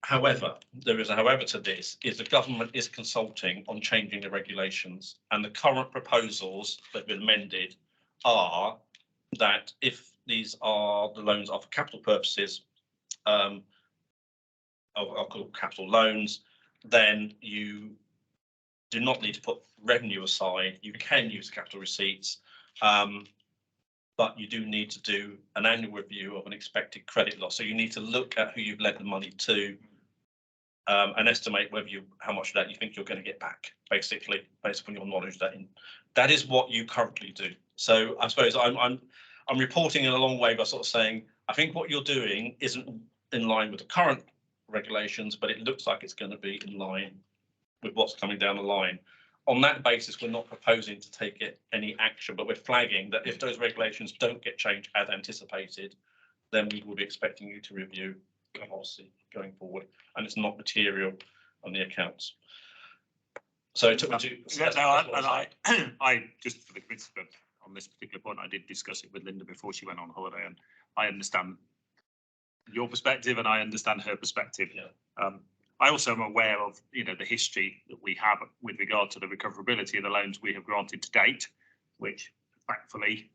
However, there is a however to this, is the government is consulting on changing the regulations, and the current proposals that have been amended are that if these are the loans are for capital purposes, I'll call capital loans, then you do not need to put revenue aside. You can use capital receipts, but you do need to do an annual review of an expected credit loss. So you need to look at who you've lent the money to and estimate whether how much of that you think you're going to get back, basically, based upon your knowledge that is what you currently do. So I suppose I'm reporting in a long way by sort of saying, I think what you're doing isn't in line with the current regulations, but it looks like it's going to be in line with what's coming down the line. On that basis, we're not proposing to take any action, but we're flagging that if those regulations don't get changed as anticipated, then we will be expecting you to review the policy going forward, and it's not material on the accounts. So it took me to. I just for the principle on this particular point, I did discuss it with Linda before she went on holiday, and I understand your perspective and I understand her perspective. Yeah. I also am aware of the history that we have with regard to the recoverability of the loans we have granted to date, which thankfully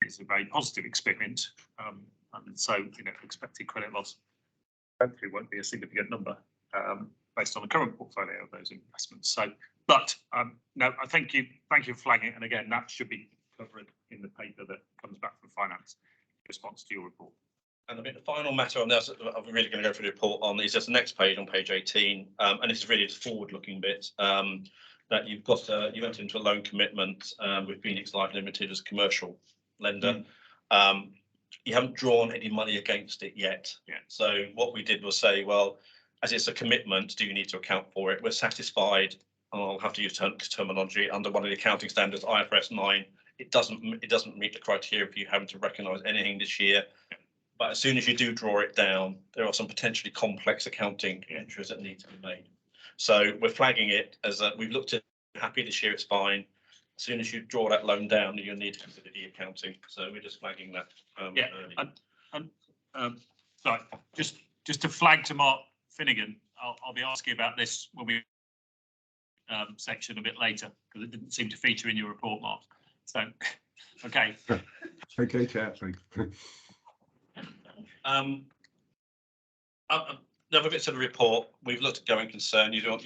is a very positive experience. And so expected credit loss hopefully won't be a significant number based on the current portfolio of those investments. So, but no, I thank you for flagging it. And again, that should be covered in the paper that comes back from finance in response to your report. And I think the final matter on this, I'm really going to go through the report on, is just the next page on page 18, and it's really the forward-looking bit that you've got. You went into a loan commitment with Phoenix Life Limited as a commercial lender. You haven't drawn any money against it yet. Yeah. So what we did was say, well, as it's a commitment, do you need to account for it? We're satisfied, and I'll have to use terminology under one of the accounting standards, IFRS 9. It doesn't meet the criteria for you having to recognise anything this year. But as soon as you do draw it down, there are some potentially complex accounting entries that need to be made. So we're flagging it as we've looked at happy this year, it's fine. As soon as you draw that loan down, you'll need to consider the accounting. So we're just flagging that. Early. Sorry, just to flag to Mark Finnegan, I'll be asking about this when we section a bit later, because it didn't seem to feature in your report, Mark. So, okay. Okay, Chair, thanks. The other bits of the report, we've looked at going concern. You're not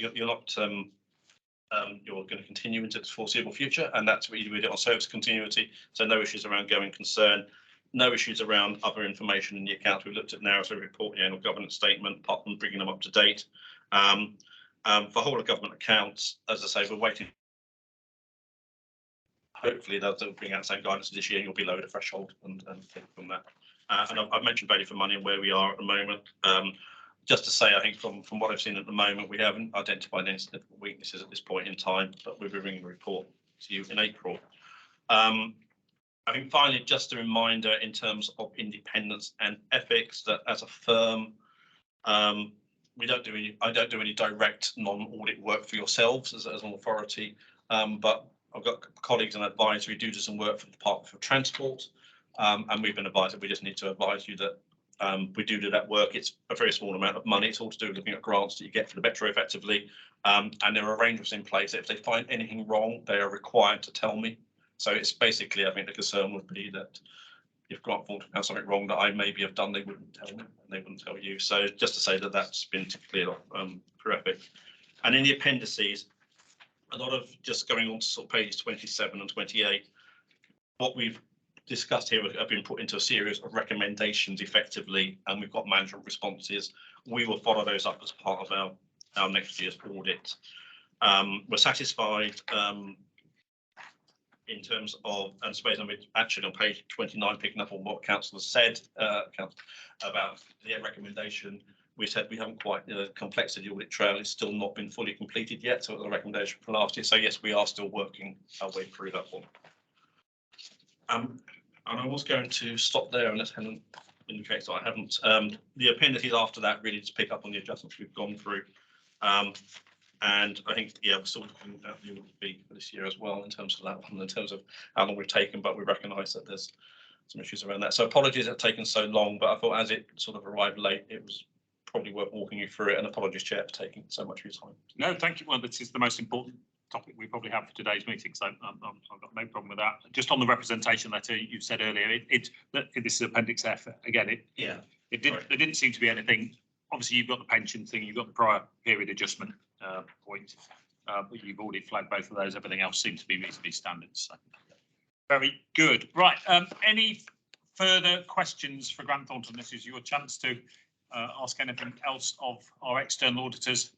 you're going to continue into the foreseeable future, and that's what you do on service continuity. So no issues around going concern, no issues around other information in the accounts. We've looked at narrative report, the annual governance statement, apart from bringing them up to date. For whole of government accounts, as I say, we're waiting. Hopefully they'll bring out the same guidance this year. You'll be below the threshold and take from that. And I've mentioned value for money and where we are at the moment. Just to say, I think from what I've seen at the moment, we haven't identified any significant weaknesses at this point in time, but we'll be bringing a report to you in April. I think finally, just a reminder in terms of independence and ethics, that as a firm, I don't do any direct non-audit work for yourselves as an authority, but I've got colleagues and advisors who do some work for the Department for Transport, and we've been advised that we just need to advise you that we do that work. It's a very small amount of money. It's all to do with looking at grants that you get for the metro effectively. And there are arrangements in place that if they find anything wrong, they are required to tell me. So it's basically, I think the concern would be that if Grant Thornton has something wrong that I maybe have done, they wouldn't tell me and they wouldn't tell you. So just to say that that's been cleared up for EPIC. And in the appendices, a lot of just going on to sort of pages 27 and 28, what we've discussed here have been put into a series of recommendations effectively, and we've got management responses. We will follow those up as part of our next year's audit. We're satisfied in terms of, and I suppose I'm actually on page 29 picking up on what council has said about the recommendation. We said we haven't quite, the complexity audit trail is still not been fully completed yet, so the recommendation from last year. So yes, we are still working our way through that one. And I was going to stop there unless Helen indicates that I haven't. The appendices after that really just pick up on the adjustments we've gone through. And I think, yeah, we're still looking at the audit fee for this year as well in terms of that one, in terms of how long we've taken, but we recognise that there's some issues around that. So apologies it's taken so long, but I thought as it sort of arrived late, it was probably worth walking you through it, and apologies, Chair, for taking so much of your time. No, thank you. Well, this is the most important topic we probably have for today's meeting, so I've got no problem with that. Just on the representation letter you said earlier, this is Appendix F again. It didn't seem to be anything. Obviously, you've got the pension thing, you've got the prior period adjustment point, but you've already flagged both of those. Everything else seems to be reasonably standard. So very good. Right. Any further questions for Grant Thornton? This is your chance to ask anything else of our external auditors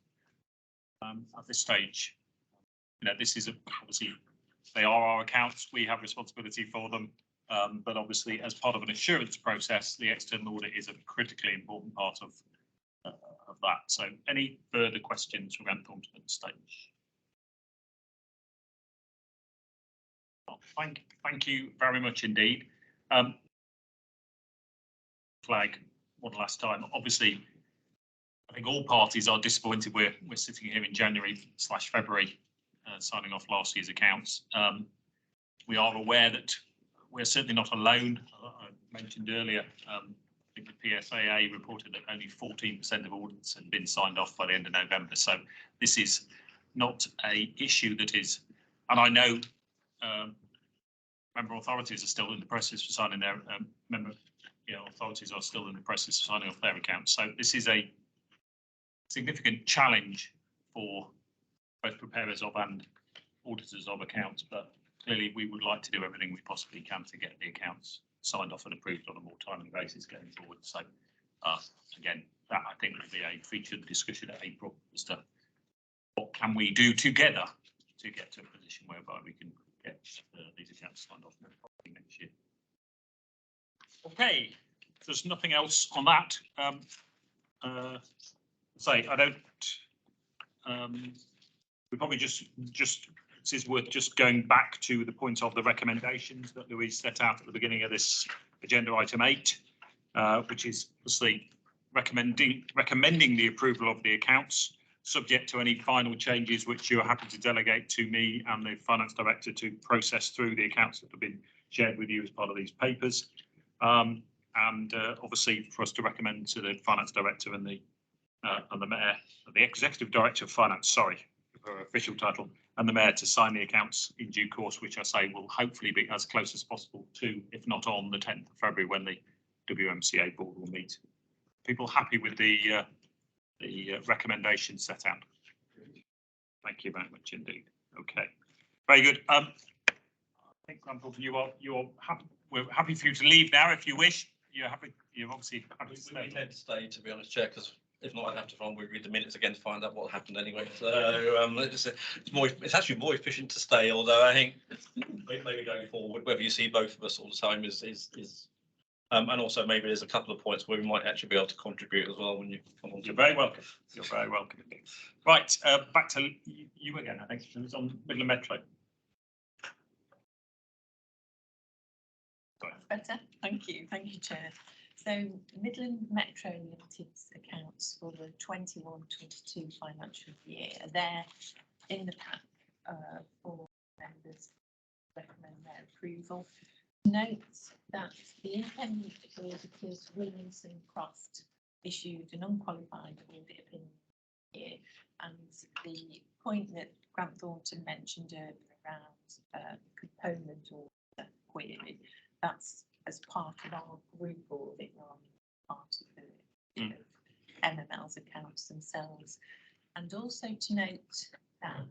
at this stage. You know, this is obviously they are our accounts. We have responsibility for them, but obviously, as part of an assurance process, the external audit is a critically important part of that. So, any further questions from Grant Thornton at this stage? Well, thank you very much indeed. Flag one last time. Obviously, I think all parties are disappointed. We're sitting here in January/February. Signing off last year's accounts. We are aware that we're certainly not alone. I mentioned earlier, I think the PSAA reported that only 14% of audits had been signed off by the end of November. So this is not an issue that is, and I know member authorities are still in the process for signing their authorities are still in the process of signing off their accounts. So this is a significant challenge for both preparers of and auditors of accounts, but clearly we would like to do everything we possibly can to get the accounts signed off and approved on a more timely basis going forward. So again, that I think will be a featured discussion at April as to what can we do together to get to a position whereby we can get these accounts signed off next year. Okay, if there's nothing else on that. say, I don't, we probably just, it is worth just going back to the point of the recommendations that Louise set out at the beginning of this agenda item 8, which is obviously recommending the approval of the accounts, subject to any final changes which you are happy to delegate to me and the finance director to process through the accounts that have been shared with you as part of these papers. And obviously for us to recommend to the finance director and the mayor, the executive director of finance, sorry, her official title, and the mayor to sign the accounts in due course, which I say will hopefully be as close as possible to, if not on the 10th of February when the WMCA board will meet. People happy with the recommendation set out? Thank you very much indeed. Okay, very good. I think Grant Thornton, you're happy. We're happy for you to leave now if you wish. You're happy. You're obviously happy to stay. We intend to stay, to be honest, Chair, because if not, I'd have to read the minutes again to find out what happened anyway. So it's actually more efficient to stay. Although I think maybe going forward, whether you see both of us all the time is and also maybe there's a couple of points where we might actually be able to contribute as well when you come on. You're very welcome. You're very welcome. Right, back to you again. I think it's on Midland Metro. Better. Thank you, Chair. So Midland Metro Limited's accounts for the 21-22 financial year are there in the pack for members to recommend their approval. Note that the independent auditors Williamson Croft issued an unqualified audit opinion here, and the point that Grant Thornton mentioned earlier around component order query, that's as part of our group audit, rather than part of the MML's accounts themselves. And also to note that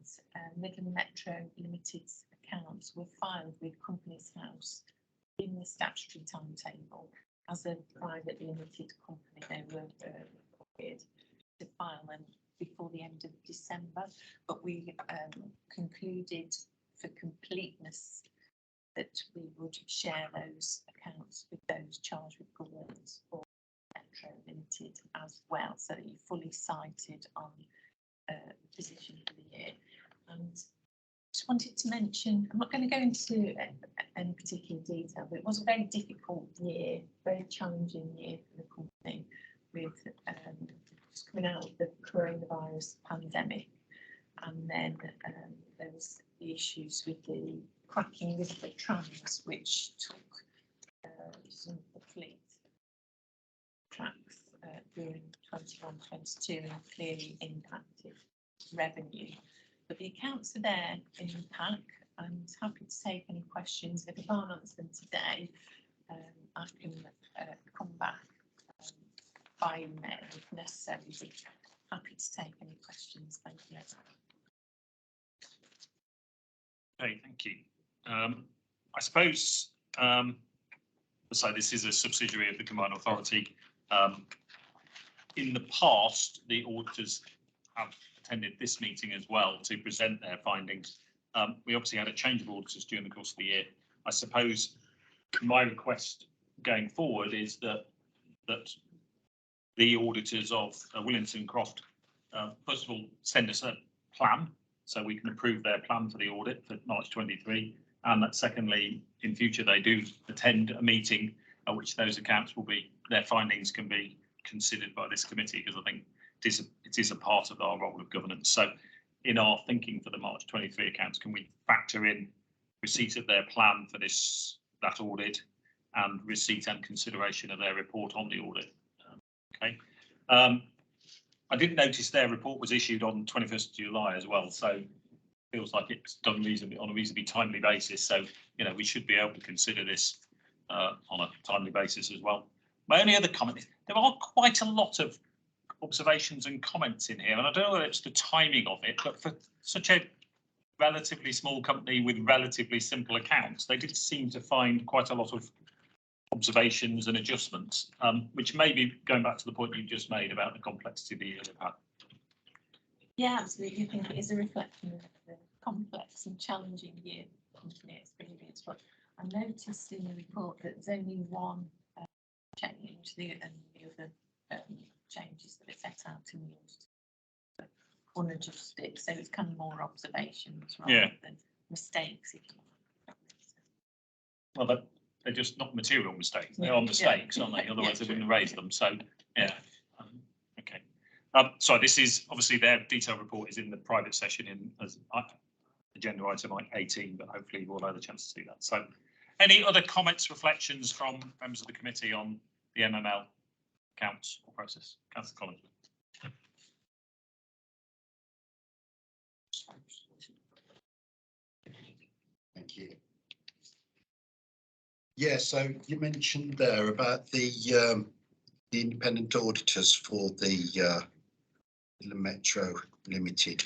Midland Metro Limited's accounts were filed with Companies House in the statutory timetable. As a privately limited company, they were required to file them before the end of December, but we concluded for completeness that we would share those accounts with those charged with governance for Metro Limited as well, so that you fully cited on the position for the year. And just wanted to mention, I'm not going to go into any particular detail, but it was a very difficult year, very challenging year for the company, with just coming out of the coronavirus pandemic, and then there was the issues with the cracking with the trams, which took some of the fleet tracks during 21-22 and clearly impacted revenue. But the accounts are there in the pack. I'm happy to take any questions. If I can't answer them today, I can come back by email if necessary. Happy to take any questions. Thank you. Okay, thank you. I suppose, so this is a subsidiary of the Combined Authority. In the past, the auditors have attended this meeting as well to present their findings. We obviously had a change of auditors during the course of the year. I suppose my request going forward is that the auditors of Williamson Croft, first of all, send us a plan so we can approve their plan for the audit for March 23, and that secondly, in future they do attend a meeting at which those accounts will be, their findings can be considered by this committee, because I think it is a part of our role of governance. So in our thinking for the March 23 accounts, can we factor in receipt of their plan for that audit and receipt and consideration of their report on the audit? Okay. I did notice their report was issued on 21st of July as well, so it feels like it's done on a reasonably timely basis. So, you know, we should be able to consider this on a timely basis as well. My only other comment is there are quite a lot of observations and comments in here, and I don't know whether it's the timing of it, but for such a relatively small company with relatively simple accounts, they did seem to find quite a lot of observations and adjustments, which may be going back to the point you just made about the complexity of the year they've had. Yeah, absolutely. I think it is a reflection of the complex and challenging year the company experienced. But I noticed in the report that there's only one change, and the other changes that are set out in the audit. Unadjust it, so it's kind of more observations rather Yeah. than mistakes. If you like. Well, they're just not material mistakes. They Yeah. are mistakes, aren't they? Otherwise, they Yeah. wouldn't have raised them. So, yeah. Okay. So this is obviously their detailed report is in the private session in as agenda item like 18, but hopefully you will have the chance to see that. So, any other comments, reflections from members of the committee on the MML accounts or process? Councillor Collins. Thank you. Yeah, so you mentioned there about the independent auditors for the Metro Limited.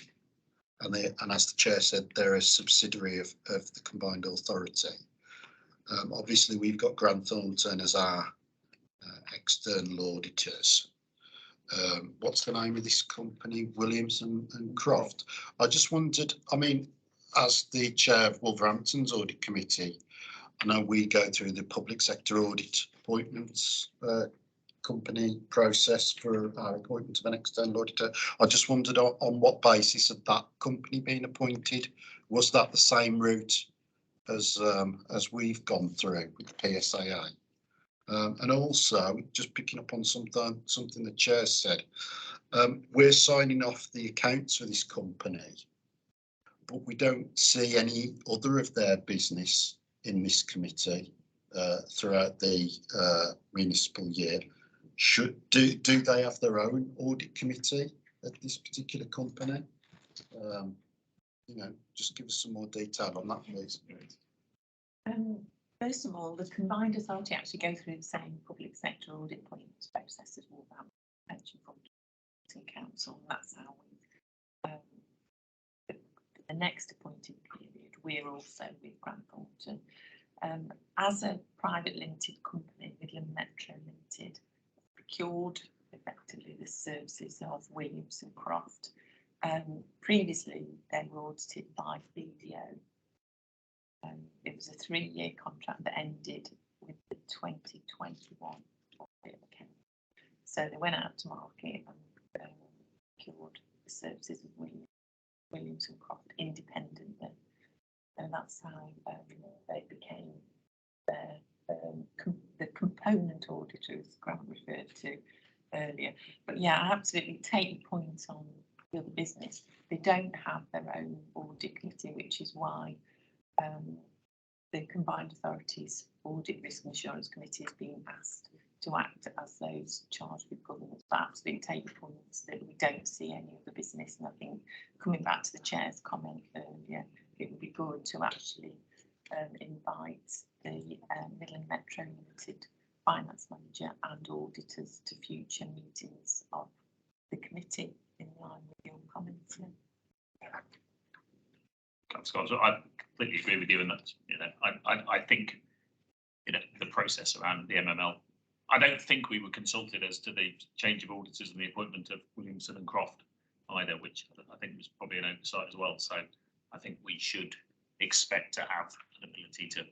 And as the chair said, they're a subsidiary of the Combined Authority. Obviously, we've got Grant Thornton as our external auditors. What's the name of this company? Williams and Croft. I just wondered, I mean, as the chair of Wolverhampton's audit committee, I know we go through the public sector audit appointments company process for our appointment of an external auditor. I just wondered on what basis of that company being appointed. Was that the same route as we've gone through with the PSAA? And also, just picking up on something the chair said, we're signing off the accounts for this company, but we don't see any other of their business in this committee throughout the municipal year. Do they have their own audit committee at this particular company? You know, just give us some more detail on that, please. First of all, the Combined Authority actually go through the same public sector audit appointments process as Wolverhampton Pension Fund Council. That's how we. The next appointed period, we're also with Grant Thornton. As a private limited company, Midlands Metro Limited procured effectively the services of Williams and Croft. Previously, they were audited by BDO. It was a 3-year contract that ended with the 2021 audit account. So they went out to market and procured the services of Williams and Croft independently. And that's how they became the component auditor, as Grant referred to earlier. But yeah, I absolutely take your point on the other business. They don't have their own audit committee, which is why the Combined Authorities Audit Risk and Assurance Committee has been asked to act as those charged with governance. But absolutely take your points that we don't see any other business. And I think coming back to the chair's comment earlier, it would be good to actually invite the Midlands Metro Limited finance manager and auditors to future meetings of the committee in line with your comments. I completely agree with you, and that's, you know, I think, you know, the process around the MML. I don't think we were consulted as to the change of auditors and the appointment of Williamson and Croft either, which I think was probably an oversight as well. So I think we should expect to have an ability to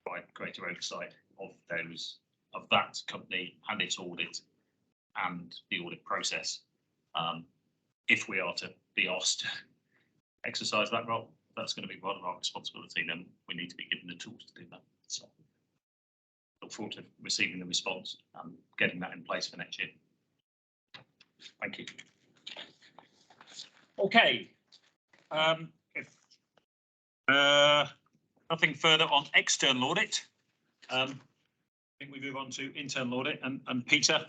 provide greater oversight of that company and its audit and the audit process. If we are to be asked to exercise that role, that's going to be part of our responsibility, then we need to be given the tools to do that. So look forward to receiving the response and getting that in place for next year. Thank you. Okay. If nothing further on external audit, I think we move on to internal audit. And Peter,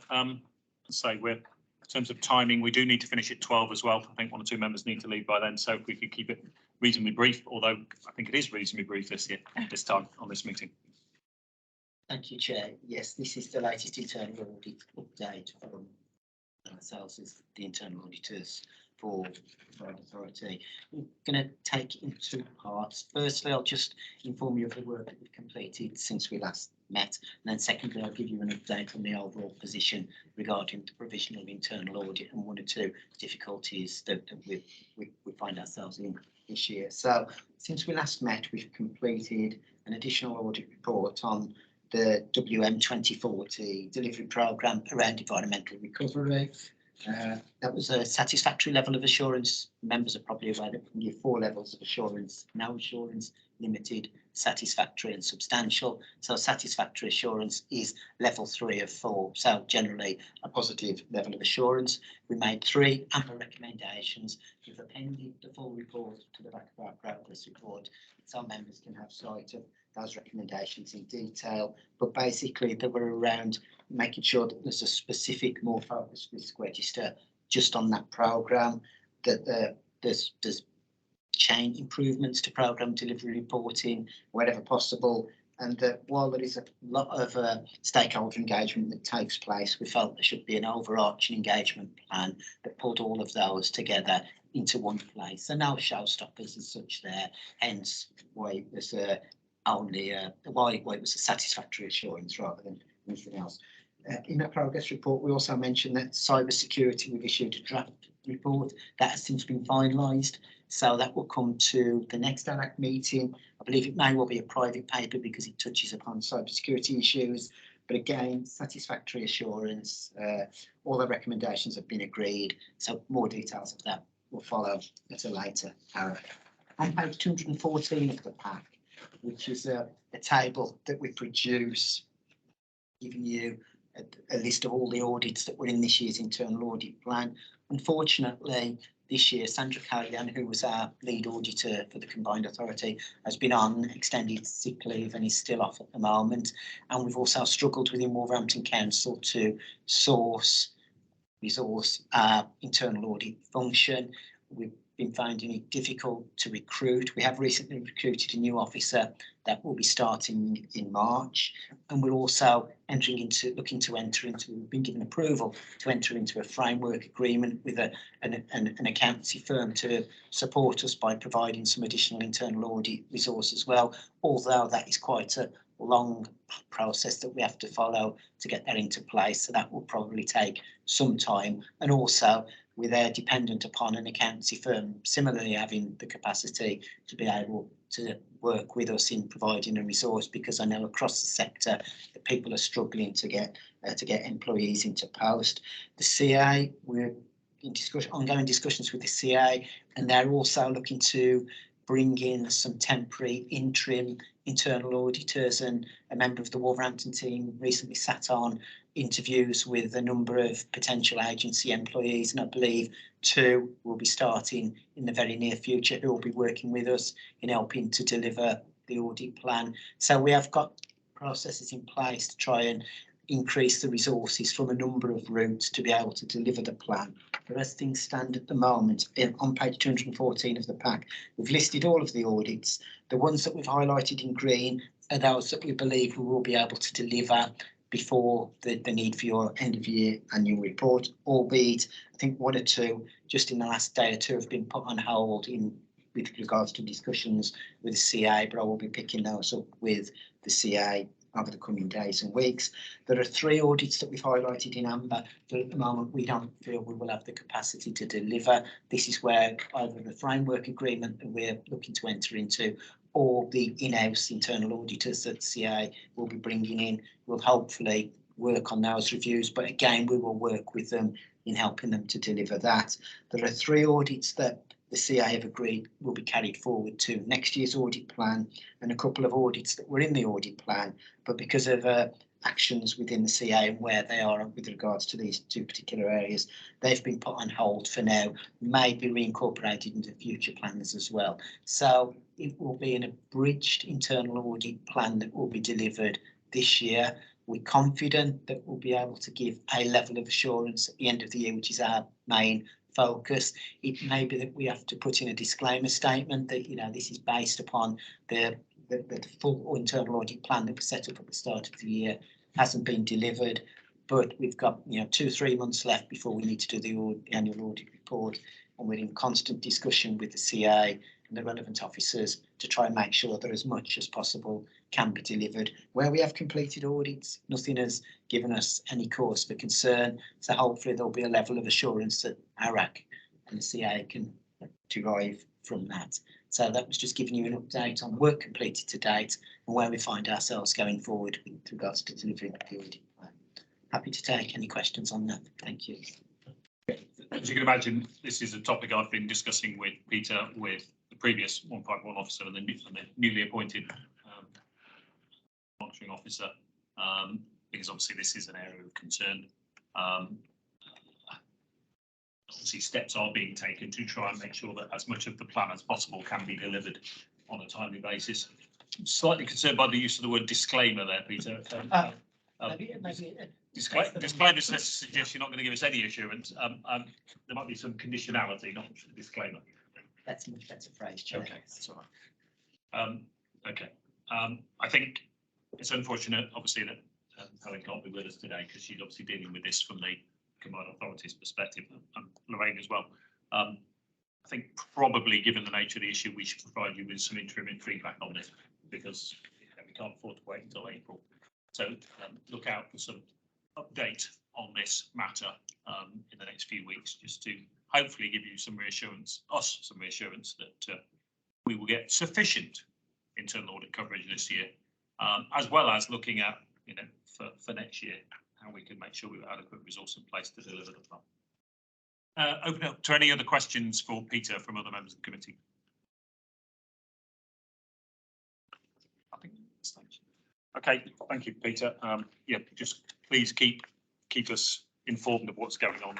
say we're in terms of timing, we do need to finish at 12 as well. I think 1 or 2 members need to leave by then, so if we could keep it reasonably brief, although I think it is reasonably brief this time on this meeting. Thank you, Chair. Yes, this is the latest internal audit update from ourselves as the internal auditors for the authority. We're going to take it in 2 parts. Firstly, I'll just inform you of the work that we've completed since we last met, and then secondly, I'll give you an update on the overall position regarding the provision of internal audit and 1 or 2 difficulties that we find ourselves in this year. So, since we last met, we've completed an additional audit report on the WM 2040 delivery programme around environmental recovery. That was a satisfactory level of assurance. Members are probably aware that we can give 4 levels of assurance: no assurance, limited, satisfactory and substantial. So satisfactory assurance is level 3 of 4. So generally a positive level of assurance. We made 3 ample recommendations. We've appended the full report to the back of our progress report, so members can have sight of those recommendations in detail. But basically they were around making sure that there's a specific, more focused risk register just on that programme, that there's chain improvements to programme delivery reporting wherever possible, and that while there is a lot of stakeholder engagement that takes place, we felt there should be an overarching engagement plan that pulled all of those together into one place. So no showstoppers as such there, hence why it was why it was a satisfactory assurance rather than anything else. In the progress report, we also mentioned that cyber security, we've issued a draft report that has since been finalised. So that will come to the next ARAC meeting. I believe it may well be a private paper because it touches upon cybersecurity issues. But again, satisfactory assurance, all the recommendations have been agreed. So more details of that will follow at a later ARAC. On page 214 of the pack, which is a table that we produce, giving you a list of all the audits that were in this year's internal audit plan. Unfortunately, this year, Sandra Carrion, who was our lead auditor for the Combined Authority, has been on extended sick leave and is still off at the moment. And we've also struggled within Wolverhampton Council to resource our internal audit function. We've been finding it difficult to recruit. We have recently recruited a new officer that will be starting in March, and we're also we've been given approval to enter into a framework agreement with an accountancy firm to support us by providing some additional internal audit resource as well, although that is quite a long process that we have to follow to get that into place, so that will probably take some time. And also we're dependent upon an accountancy firm similarly having the capacity to be able to work with us in providing a resource, because I know across the sector that people are struggling to get employees into post. The CA, we're in ongoing discussions with the CA, and they're also looking to bring in some temporary interim internal auditors, and a member of the Wolverhampton team recently sat on interviews with a number of potential agency employees, and I believe 2 will be starting in the very near future who will be working with us in helping to deliver the audit plan. So we have got processes in place to try and increase the resources from a number of routes to be able to deliver the plan. But as things stand at the moment, on page 214 of the pack, we've listed all of the audits. The ones that we've highlighted in green are those that we believe we will be able to deliver before the need for your end of year annual report, albeit I think 1 or 2 just in the last day or 2 have been put on hold with regards to discussions with the CA, but I will be picking those up with the CA over the coming days and weeks. There are 3 audits that we've highlighted in amber that at the moment we don't feel we will have the capacity to deliver. This is where either the framework agreement that we're looking to enter into or the in-house internal auditors that CA will be bringing in will hopefully work on those reviews. But again, we will work with them in helping them to deliver that. There are 3 audits that the CA have agreed will be carried forward to next year's audit plan, and a couple of audits that were in the audit plan, but because of actions within the CA and where they are with regards to these 2 particular areas, they've been put on hold for now, may be reincorporated into future plans as well. So it will be an abridged internal audit plan that will be delivered this year. We're confident that we'll be able to give a level of assurance at the end of the year, which is our main focus. It may be that we have to put in a disclaimer statement that, you know, this is based upon the full internal audit plan that was set up at the start of the year hasn't been delivered, but we've got 2-3 months left before we need to do the annual audit report, and we're in constant discussion with the CA and the relevant officers to try and make sure that as much as possible can be delivered. Where we have completed audits, nothing has given us any cause for concern, so hopefully there'll be a level of assurance that ARAC and the CA can derive from that. So that was just giving you an update on work completed to date and where we find ourselves going forward with regards to delivering the audit plan. Happy to take any questions on that. Thank you. As you can imagine, this is a topic I've been discussing with Peter, with the previous 151 officer and the newly appointed monitoring officer, because obviously this is an area of concern. Obviously, steps are being taken to try and make sure that as much of the plan as possible can be delivered on a timely basis. I'm slightly concerned by the use of the word disclaimer there, Peter. Disclaimer suggests you're not going to give us any assurance. There might be some conditionality, not disclaimer. That's a much better phrase, Chair. Okay, that's all right. Okay, I think it's unfortunate, obviously, that Helen can't be with us today because she's obviously dealing with this from the Combined Authority's perspective, and Lorraine as well. I think probably, given the nature of the issue, we should provide you with some interim feedback on this because we can't afford to wait until April. So look out for some update on this matter in the next few weeks, just to hopefully give you some reassurance, that we will get sufficient internal audit coverage this year, as well as looking at, for next year, how we can make sure we've got adequate resource in place to deliver the plan. Open up to any other questions for Peter from other members of the committee. I think that's thanks. Okay, thank you, Peter. Yeah, just please keep us informed of what's going on.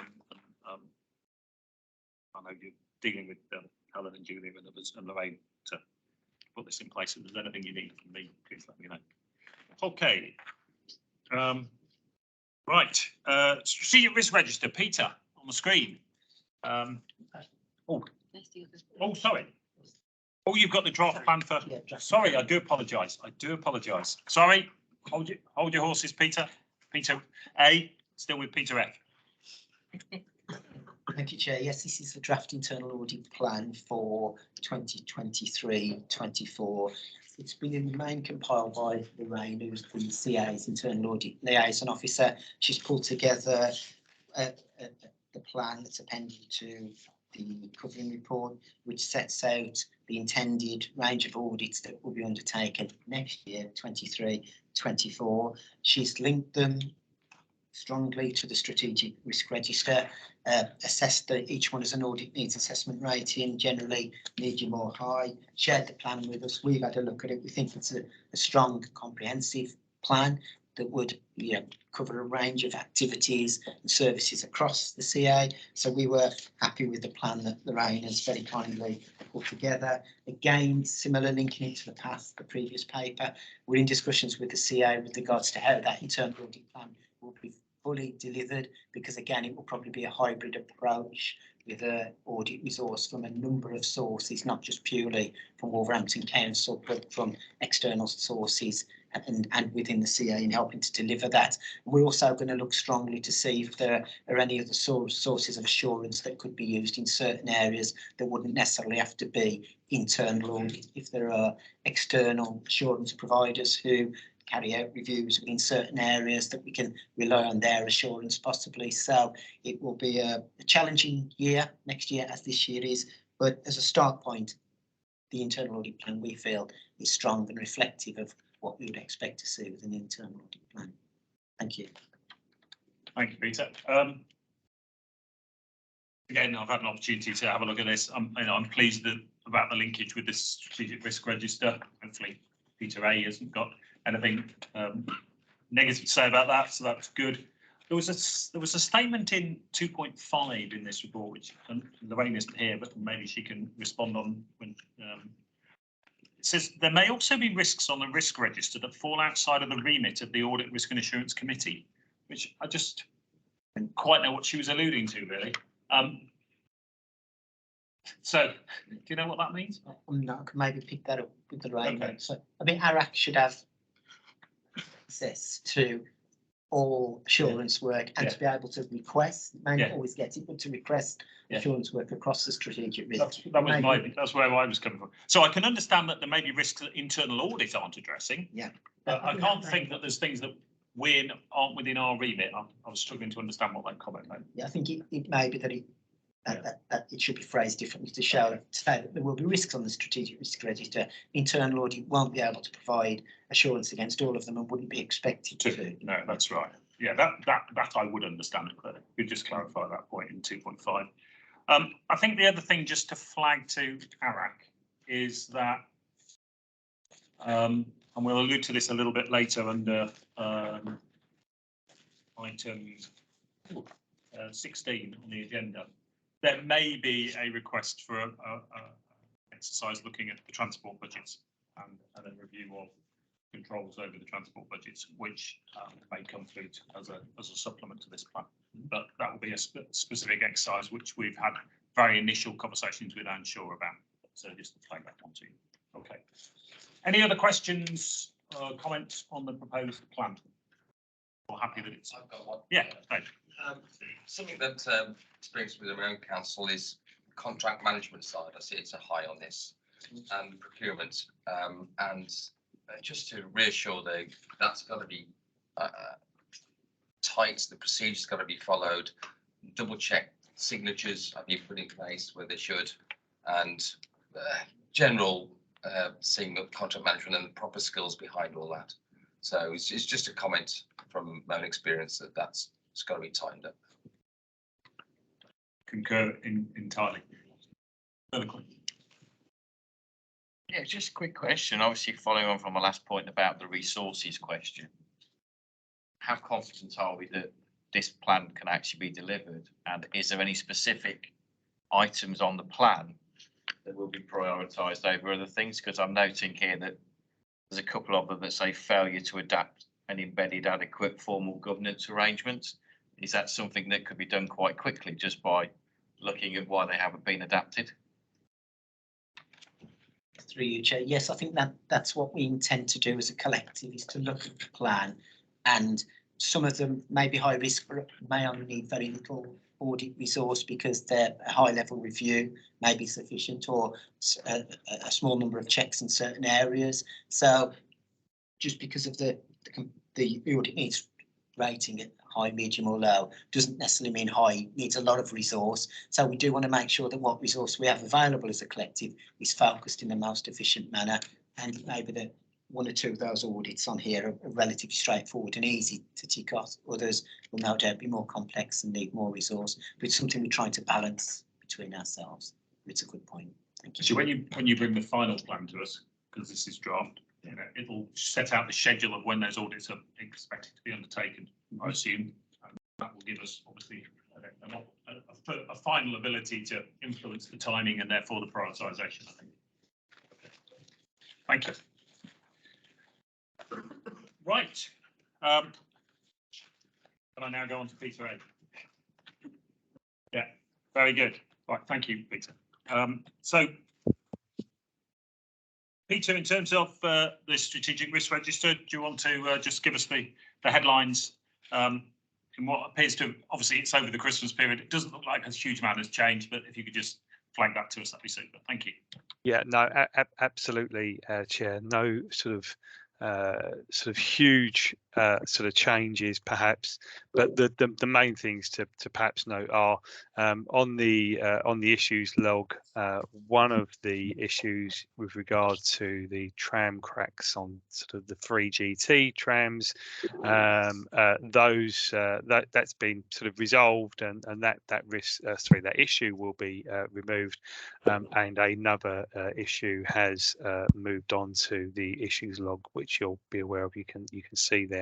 I know you're dealing with Helen and Julia and others and Lorraine to put this in place. If there's anything you need from me, please let me know. Okay. Right, strategic risk register, Peter, on the screen. Sorry. Oh, you've got the draft plan for. Yeah, sorry, I do apologise. Sorry, hold your horses, Peter. Peter A, still with Peter F. Thank you, Chair. Yes, this is the draft internal audit plan for 2023-24. It's been in the main compiled by Lorraine, who's the CA's internal audit liaison officer. She's pulled together the plan that's appended to the covering report, which sets out the intended range of audits that will be undertaken next year, 23-24. She's linked them strongly to the strategic risk register, assessed that each one as an audit needs assessment rating, generally medium or high, shared the plan with us. We've had a look at it. We think it's a strong, comprehensive plan that would cover a range of activities and services across the CA. So we were happy with the plan that Lorraine has very kindly put together. Again, similar linking it to the previous paper. We're in discussions with the CA with regards to how that internal audit plan will be fully delivered, because again, it will probably be a hybrid approach with an audit resource from a number of sources, not just purely from Wolverhampton Council, but from external sources and within the CA in helping to deliver that. We're also going to look strongly to see if there are any other sources of assurance that could be used in certain areas that wouldn't necessarily have to be internal audit. If there are external assurance providers who carry out reviews in certain areas, that we can rely on their assurance possibly. So it will be a challenging year next year, as this year is, but as a start point, the internal audit plan, we feel, is strong and reflective of what we would expect to see with an internal audit plan. Thank you. Thank you, Peter. Again, I've had an opportunity to have a look at this. I'm pleased about the linkage with this strategic risk register. Hopefully Peter A hasn't got anything negative to say about that, so that's good. There was a statement in 2.5 in this report, which Lorraine isn't here, but maybe she can respond on. When it says there may also be risks on the risk register that fall outside of the remit of the Audit, Risk and Assurance Committee, which I just didn't quite know what she was alluding to, really. So, do you know what that means? No, I can maybe pick that up with the Lorraine. Okay. So, I mean, ARAC should have access to all assurance work and to be able to request, may not always get it, but to request assurance work across the strategic risk. That's where I was coming from. So I can understand that there may be risks that internal audit aren't addressing. Yeah. But I can't think that there's things that aren't within our remit. I was struggling to understand what that comment meant. Yeah, I think it may be that That it should be phrased differently to show that there will be risks on the strategic risk register. Internal audit won't be able to provide assurance against all of them and wouldn't be expected to. No, that's right. Yeah, that I would understand, but we just clarify that point in 2.5. I think the other thing just to flag to ARAC is that, and we'll allude to this a little bit later under item 16 on the agenda. There may be a request for a exercise looking at the transport budgets and a review of controls over the transport budgets, which may come through as a supplement to this plan. But that will be a specific exercise which we've had very initial conversations with Anne Shaw about. So just to flag that on to you. Okay. Any other questions or comments on the proposed plan? Or happy that it's. I've got one. Yeah, thanks. Something that experience with our own council is contract management side. I see it's a high on this and procurement. And just to reassure that's got to be tight. The procedure's got to be followed. Double check signatures have been put in place where they should, and general seeing the contract management and the proper skills behind all that. So it's just a comment from my own experience that it's got to be tightened up. Concur entirely. Yeah, just a quick question. Obviously, following on from my last point about the resources question, how confident are we that this plan can actually be delivered? And is there any specific items on the plan that will be prioritised over other things? Because I'm noting here that there's a couple of them that say failure to adapt and embedded adequate formal governance arrangements. Is that something that could be done quite quickly just by looking at why they haven't been adapted? Through you, Chair. Yes, I think that's what we intend to do as a collective, is to look at the plan, and some of them may be high risk, but may only need very little audit resource because their high level review may be sufficient, or a small number of checks in certain areas. So just because of the audit needs rating at high, medium or low doesn't necessarily mean high needs a lot of resource. So we do want to make sure that what resource we have available as a collective is focused in the most efficient manner, and maybe the one or two of those audits on here are relatively straightforward and easy to tick off. Others will no doubt be more complex and need more resource, but it's something we're trying to balance between ourselves. It's a good point. Thank you. So when you bring the final plan to us, because this is draft, you know, it'll set out the schedule of when those audits are expected to be undertaken, I assume, and that will give us obviously a final ability to influence the timing and therefore the prioritisation, I think. Thank you. Right. Can I now go on to Peter A? Yeah, very good. Right, thank you, Peter. So, Peter, in terms of the strategic risk register, do you want to just give us the headlines in what appears to, obviously it's over the Christmas period, it doesn't look like a huge amount has changed, but if you could just flag that to us, that'd be super. Thank you. Yeah, no, absolutely, Chair. No sort of huge sort of changes perhaps, but the main things to perhaps note are on the issues log. One of the issues with regard to the tram cracks on sort of the 3GT trams, that's been sort of resolved, and that risk, that issue will be removed, and another issue has moved on to the issues log, which you'll be aware of. You can see there.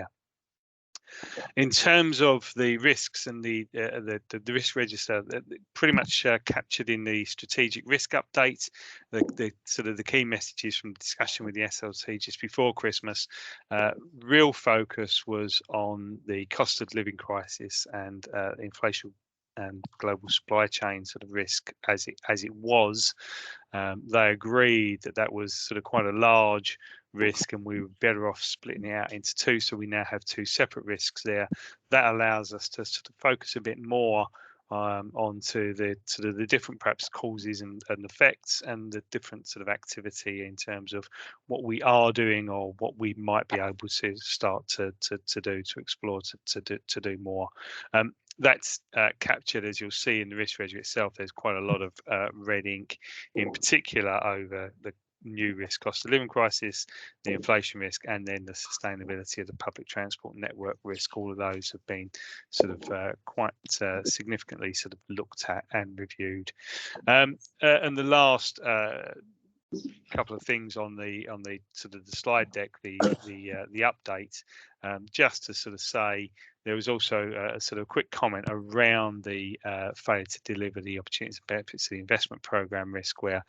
In terms of the risks and the risk register, pretty much captured in the strategic risk update. The sort of the key messages from discussion with the SLT just before Christmas. Real focus was on the cost of living crisis and inflation and global supply chain sort of risk as it was. They agreed that was sort of quite a large risk, and we were better off splitting it out into two. So we now have two separate risks there. That allows us to sort of focus a bit more onto the sort of the different perhaps causes and effects, and the different sort of activity in terms of what we are doing or what we might be able to start to do, to explore, to do more. That's captured, as you'll see in the risk register itself. There's quite a lot of red ink, in particular over the new risk, cost of living crisis, the inflation risk, and then the sustainability of the public transport network risk. All of those have been sort of quite significantly sort of looked at and reviewed. And the last couple of things on the sort of the slide deck, the update, just to sort of say, there was also a sort of quick comment around the failure to deliver the opportunities and benefits of the investment programme risk, where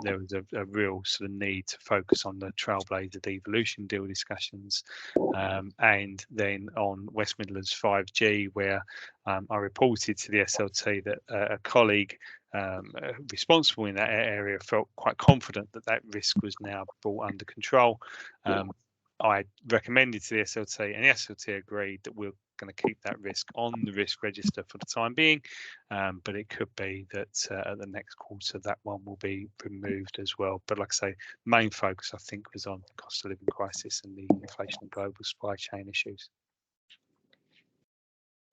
there was a real sort of need to focus on the Trailblazer devolution deal discussions, and then on West Midlands 5G, where I reported to the SLT that a colleague responsible in that area felt quite confident that that risk was now brought under control. I recommended to the SLT, and the SLT agreed that we're going to keep that risk on the risk register for the time being, but it could be that at the next quarter that one will be removed as well. But like I say, main focus I think was on the cost of living crisis and the inflation and global supply chain issues.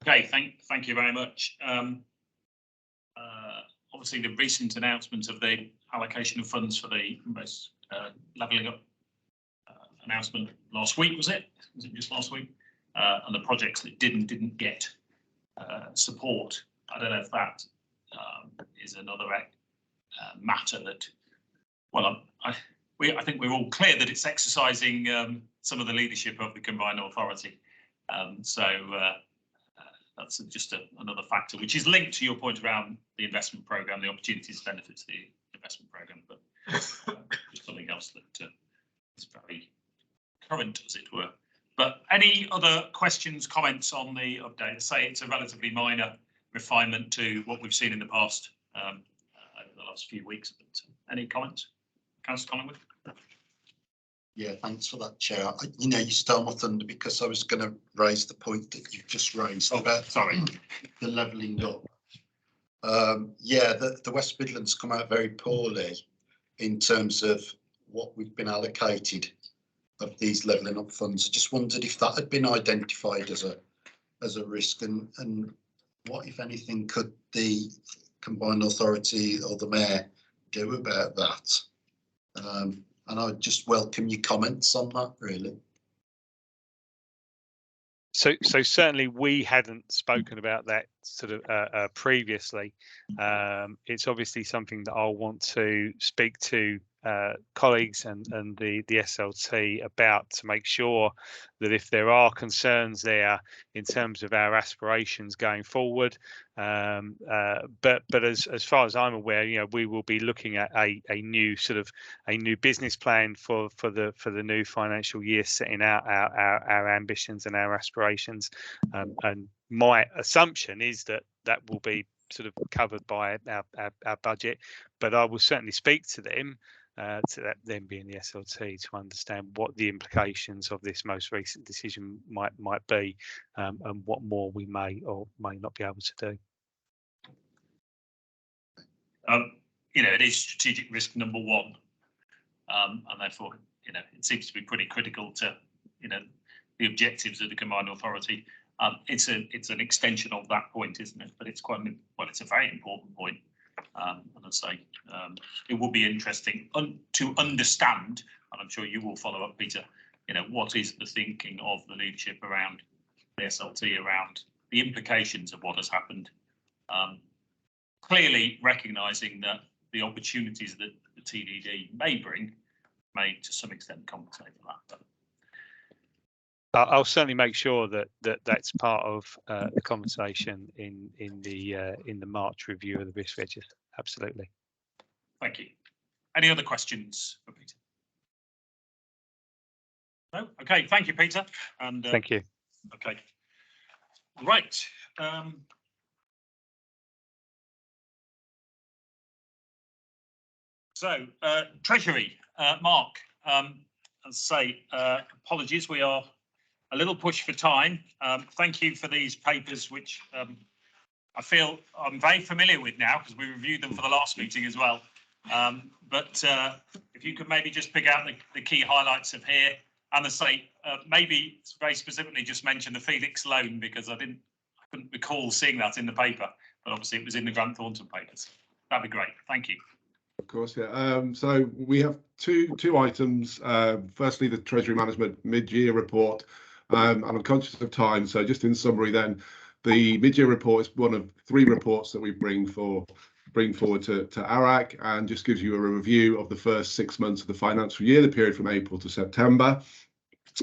Okay, thank you very much. Obviously, the recent announcement of the allocation of funds for the most levelling up announcement last week, was it just last week? And the projects that didn't get support. I don't know if that is another matter that, well, I think we're all clear that it's exercising some of the leadership of the Combined Authority. That's just another factor, which is linked to your point around the investment programme, the opportunities and benefits of the investment programme, but just something else that is very current, as it were. But any other questions, comments on the update? Say it's a relatively minor refinement to what we've seen in the past over the last few weeks. But any comments, Councillor Collingwood? Yeah, thanks for that, Chair. You stole my thunder because I was going to raise the point that you've just raised about the levelling up. Yeah, the West Midlands come out very poorly in terms of what we've been allocated of these levelling up funds. I just wondered if that had been identified as a risk, and what, if anything, could the Combined Authority or the Mayor do about that? And I'd just welcome your comments on that, really. So certainly we hadn't spoken about that sort of previously. It's obviously something that I'll want to speak to colleagues and the SLT about, to make sure that if there are concerns there in terms of our aspirations going forward, but as far as I'm aware, we will be looking at a new business plan for the new financial year, setting out our ambitions and our aspirations, and my assumption is that will be sort of covered by our budget, but I will certainly speak to them, to them being the SLT, to understand what the implications of this most recent decision might be, and what more we may or may not be able to do. It is strategic risk number one, and therefore, it seems to be pretty critical to, the objectives of the Combined Authority. It's an extension of that point, isn't it? But it's it's a very important point. And I'd say it will be interesting to understand, and I'm sure you will follow up, Peter, what is the thinking of the leadership around the SLT, around the implications of what has happened. Clearly recognising that the opportunities that the TDD may bring may to some extent compensate for that. But I'll certainly make sure that's part of the conversation in the March review of the risk register. Absolutely. Thank you. Any other questions for Peter? No. Okay. Thank you, Peter. And thank you. Okay. Right. So Treasury, Mark. As I say, apologies. We are a little pushed for time. Thank you for these papers, which I feel I'm very familiar with now because we reviewed them for the last meeting as well. But if you could maybe just pick out the key highlights of here, and maybe very specifically just mention the Felix loan, because I couldn't recall seeing that in the paper, but obviously it was in the Grant Thornton papers. That'd be great. Thank you. Of course, yeah. So we have two items. Firstly, the Treasury Management mid-year report. And I'm conscious of time, so just in summary then, the mid-year report is one of 3 reports that we bring forward to ARAC, and just gives you a review of the first 6 months of the financial year, the period from April to September.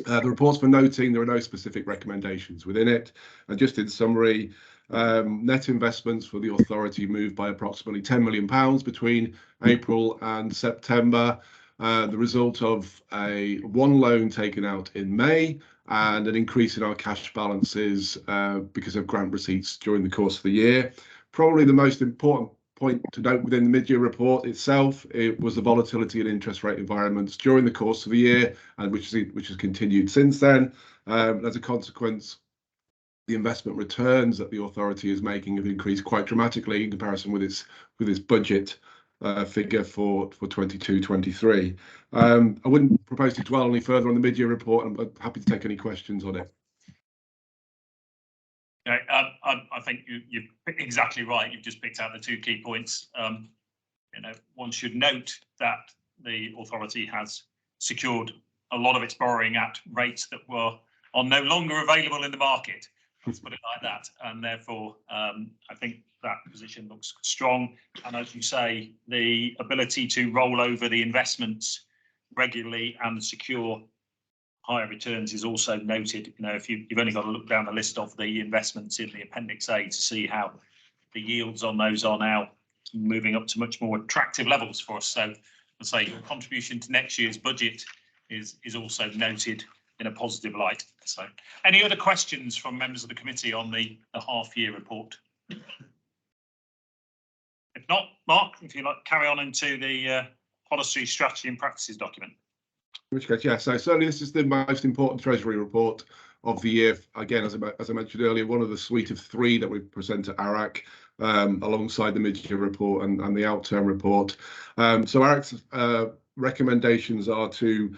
The report's for noting there are no specific recommendations within it. And just in summary, net investments for the authority moved by approximately £10 million between April and September, the result of one loan taken out in May and an increase in our cash balances because of grant receipts during the course of the year. Probably the most important point to note within the mid-year report itself, it was the volatility in interest rate environments during the course of the year, and which has continued since then. As a consequence, the investment returns that the authority is making have increased quite dramatically in comparison with its budget figure for 22-23. I wouldn't propose to dwell any further on the mid-year report. I'm happy to take any questions on it. Okay, I think you're exactly right. You've just picked out the 2 key points. One should note that the authority has secured a lot of its borrowing at rates that are no longer available in the market. Let's put it like that. And therefore, I think that position looks strong. And as you say, the ability to roll over the investments regularly and secure higher returns is also noted. If you've only got to look down the list of the investments in the Appendix A to see how the yields on those are now moving up to much more attractive levels for us. So I'd say your contribution to next year's budget is also noted in a positive light. So any other questions from members of the committee on the half-year report? If not, Mark, if you'd like to carry on into the policy, strategy and practices document. In which case, yeah, so certainly this is the most important Treasury report of the year. Again, as I mentioned earlier, one of the suite of 3 that we present to ARAC alongside the mid-year report and the out-term report. So ARAC's recommendations are to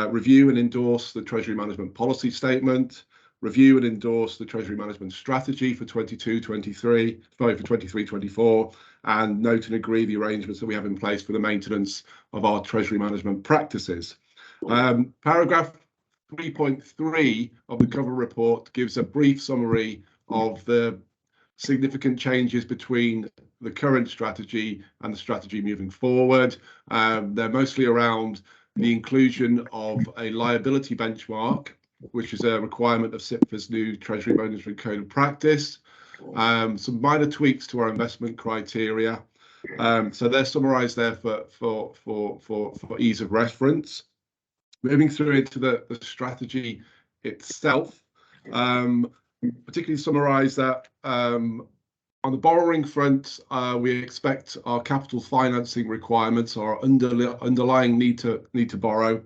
review and endorse the Treasury Management Policy Statement, review and endorse the Treasury Management Strategy for 23-24, and note and agree the arrangements that we have in place for the maintenance of our Treasury Management practices. Paragraph 3.3 of the cover report gives a brief summary of the significant changes between the current strategy and the strategy moving forward. They're mostly around the inclusion of a liability benchmark, which is a requirement of SIPF's new Treasury Management Code of Practice. Some minor tweaks to our investment criteria. So they're summarised there for ease of reference. Moving through into the strategy itself, particularly summarise that on the borrowing front, we expect our capital financing requirements, our underlying need to borrow,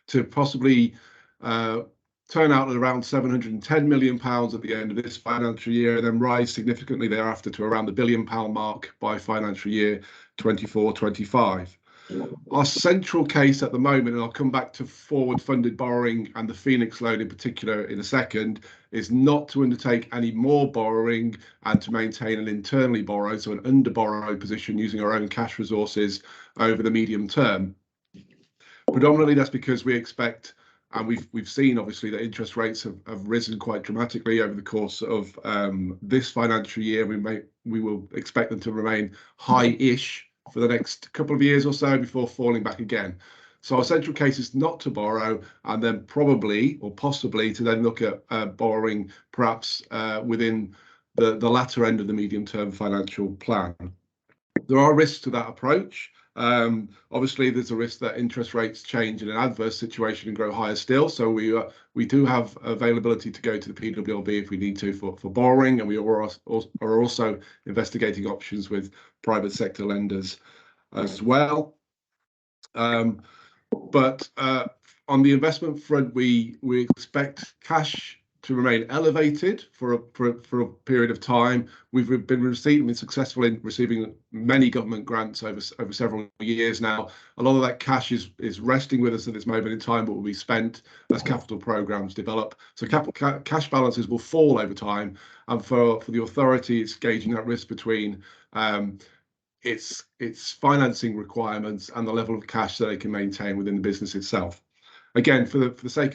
to possibly turn out at around £710 million at the end of this financial year, and then rise significantly thereafter to around the £1 billion mark by financial year 24-25. Our central case at the moment, and I'll come back to forward funded borrowing and the Phoenix loan in particular in a second, is not to undertake any more borrowing and to maintain an internally borrowed, so an under borrowed position using our own cash resources over the medium term. Predominantly that's because we expect, and we've seen obviously that interest rates have risen quite dramatically over the course of this financial year. We will expect them to remain high-ish for the next couple of years or so before falling back again. So our central case is not to borrow, and then probably or possibly to then look at borrowing perhaps within the latter end of the medium-term financial plan. There are risks to that approach. Obviously, there's a risk that interest rates change in an adverse situation and grow higher still. So we do have availability to go to the PWLB if we need to for borrowing, and we are also investigating options with private sector lenders as well. But on the investment front, we expect cash to remain elevated for a period of time. We've been successful in receiving many government grants over several years now. A lot of that cash is resting with us at this moment in time, but will be spent as capital programs develop. So cash balances will fall over time, and for the authority, it's gauging that risk between its financing requirements and the level of cash that it can maintain within the business itself. Again, for the sake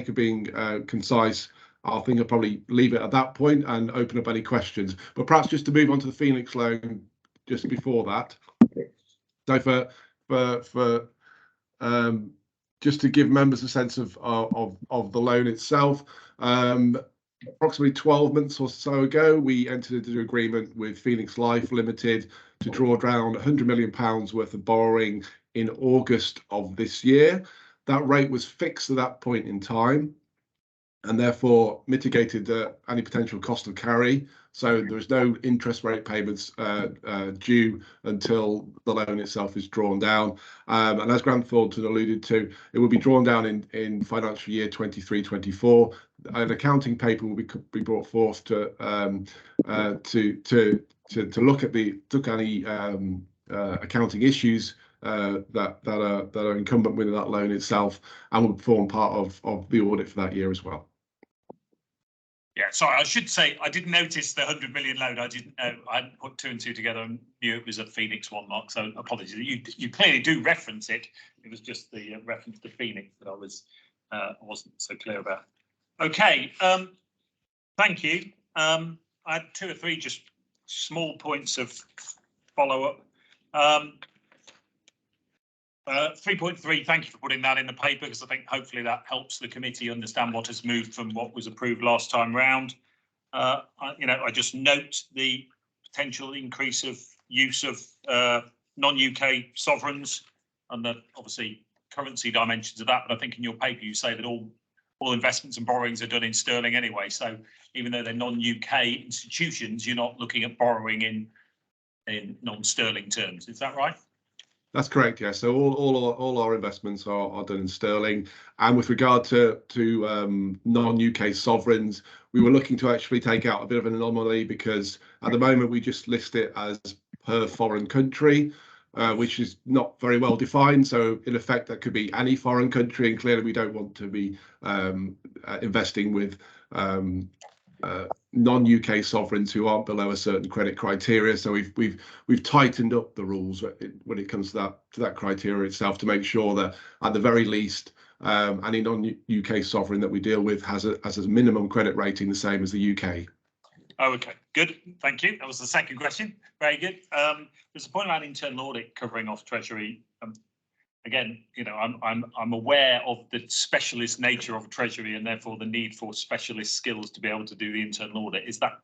of being concise, I think I'll probably leave it at that point and open up any questions. But perhaps just to move on to the Phoenix loan just before that. So for just to give members a sense of the loan itself, approximately 12 months or so ago, we entered into an agreement with Phoenix Life Limited to draw down £100 million worth of borrowing in August of this year. That rate was fixed at that point in time and therefore mitigated any potential cost of carry. So there is no interest rate payments due until the loan itself is drawn down. And as Grant Thornton alluded to, it will be drawn down in financial year 23-24. An accounting paper will be brought forth to look at any accounting issues that are incumbent with that loan itself, and will form part of the audit for that year as well. Yeah, sorry, I should say I didn't notice the 100 million loan. I didn't know. I hadn't put two and two together and knew it was a Phoenix one, Mark. So apologies. You clearly do reference it. It was just the reference to Phoenix that I wasn't so clear about. Okay, thank you. I had two or three just small points of follow up. 3.3, thank you for putting that in the paper, because I think hopefully that helps the committee understand what has moved from what was approved last time round. I just note the potential increase of use of non-UK sovereigns and the obviously currency dimensions of that. But I think in your paper you say that all investments and borrowings are done in sterling anyway. So even though they're non-UK institutions, you're not looking at borrowing in non-sterling terms. Is that right? That's correct, yeah. So all our investments are done in sterling. And with regard to non-UK sovereigns, we were looking to actually take out a bit of an anomaly, because at the moment we just list it as per foreign country, which is not very well defined. So in effect, that could be any foreign country, and clearly we don't want to be investing with non-UK sovereigns who aren't below a certain credit criteria. So we've tightened up the rules when it comes to that criteria itself, to make sure that at the very least any non-UK sovereign that we deal with has a minimum credit rating the same as the UK. Oh, okay, good. Thank you. That was the second question. Very good. There's a point about internal audit covering off Treasury. Again, I'm aware of the specialist nature of Treasury, and therefore the need for specialist skills to be able to do the internal audit. Is that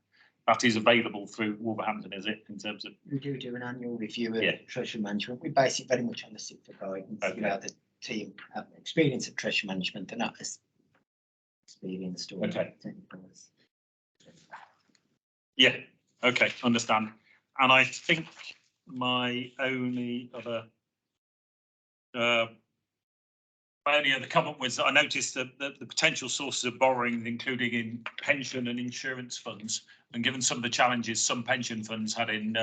is available through Wolverhampton, is it, in terms of? We do an annual review of treasury management. We base it very much on the SIP for guidance. Okay. The team have experience of treasury management. They're not as experienced or technical as. Yeah, okay, understand. And I think my only other comment was that I noticed that the potential sources of borrowing, including in pension and insurance funds, and given some of the challenges some pension funds had in,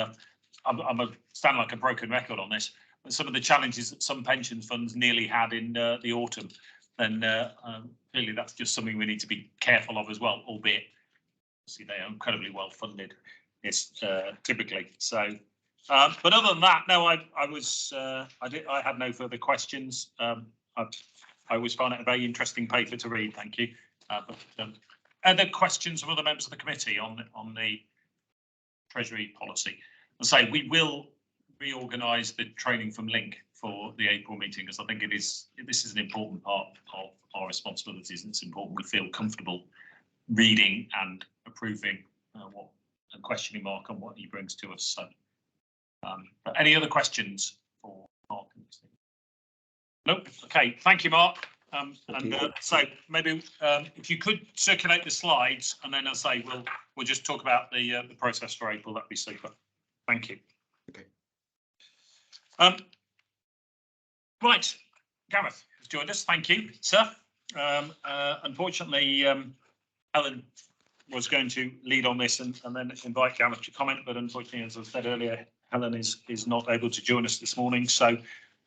I'm standing like a broken record on this, but some of the challenges that some pension funds nearly had in the autumn, and clearly that's just something we need to be careful of as well, albeit obviously they are incredibly well funded. It's typically so. But other than that, no, I had no further questions. I always find it a very interesting paper to read. Thank you. Other questions from other members of the committee on the Treasury policy? And say we will reorganise the training from Link for the April meeting, because I think this is an important part of our responsibilities, and it's important we feel comfortable reading and approving and questioning Mark on what he brings to us. So. Any other questions for Mark? Nope. Okay, thank you, Mark. So maybe if you could circulate the slides, and then as I say, we'll just talk about the process for April. That'd be super. Thank you. Okay. Right, Gareth has joined us. Thank you, sir. Unfortunately, Helen was going to lead on this and then invite Gareth to comment, but unfortunately, as I said earlier, Helen is not able to join us this morning. So,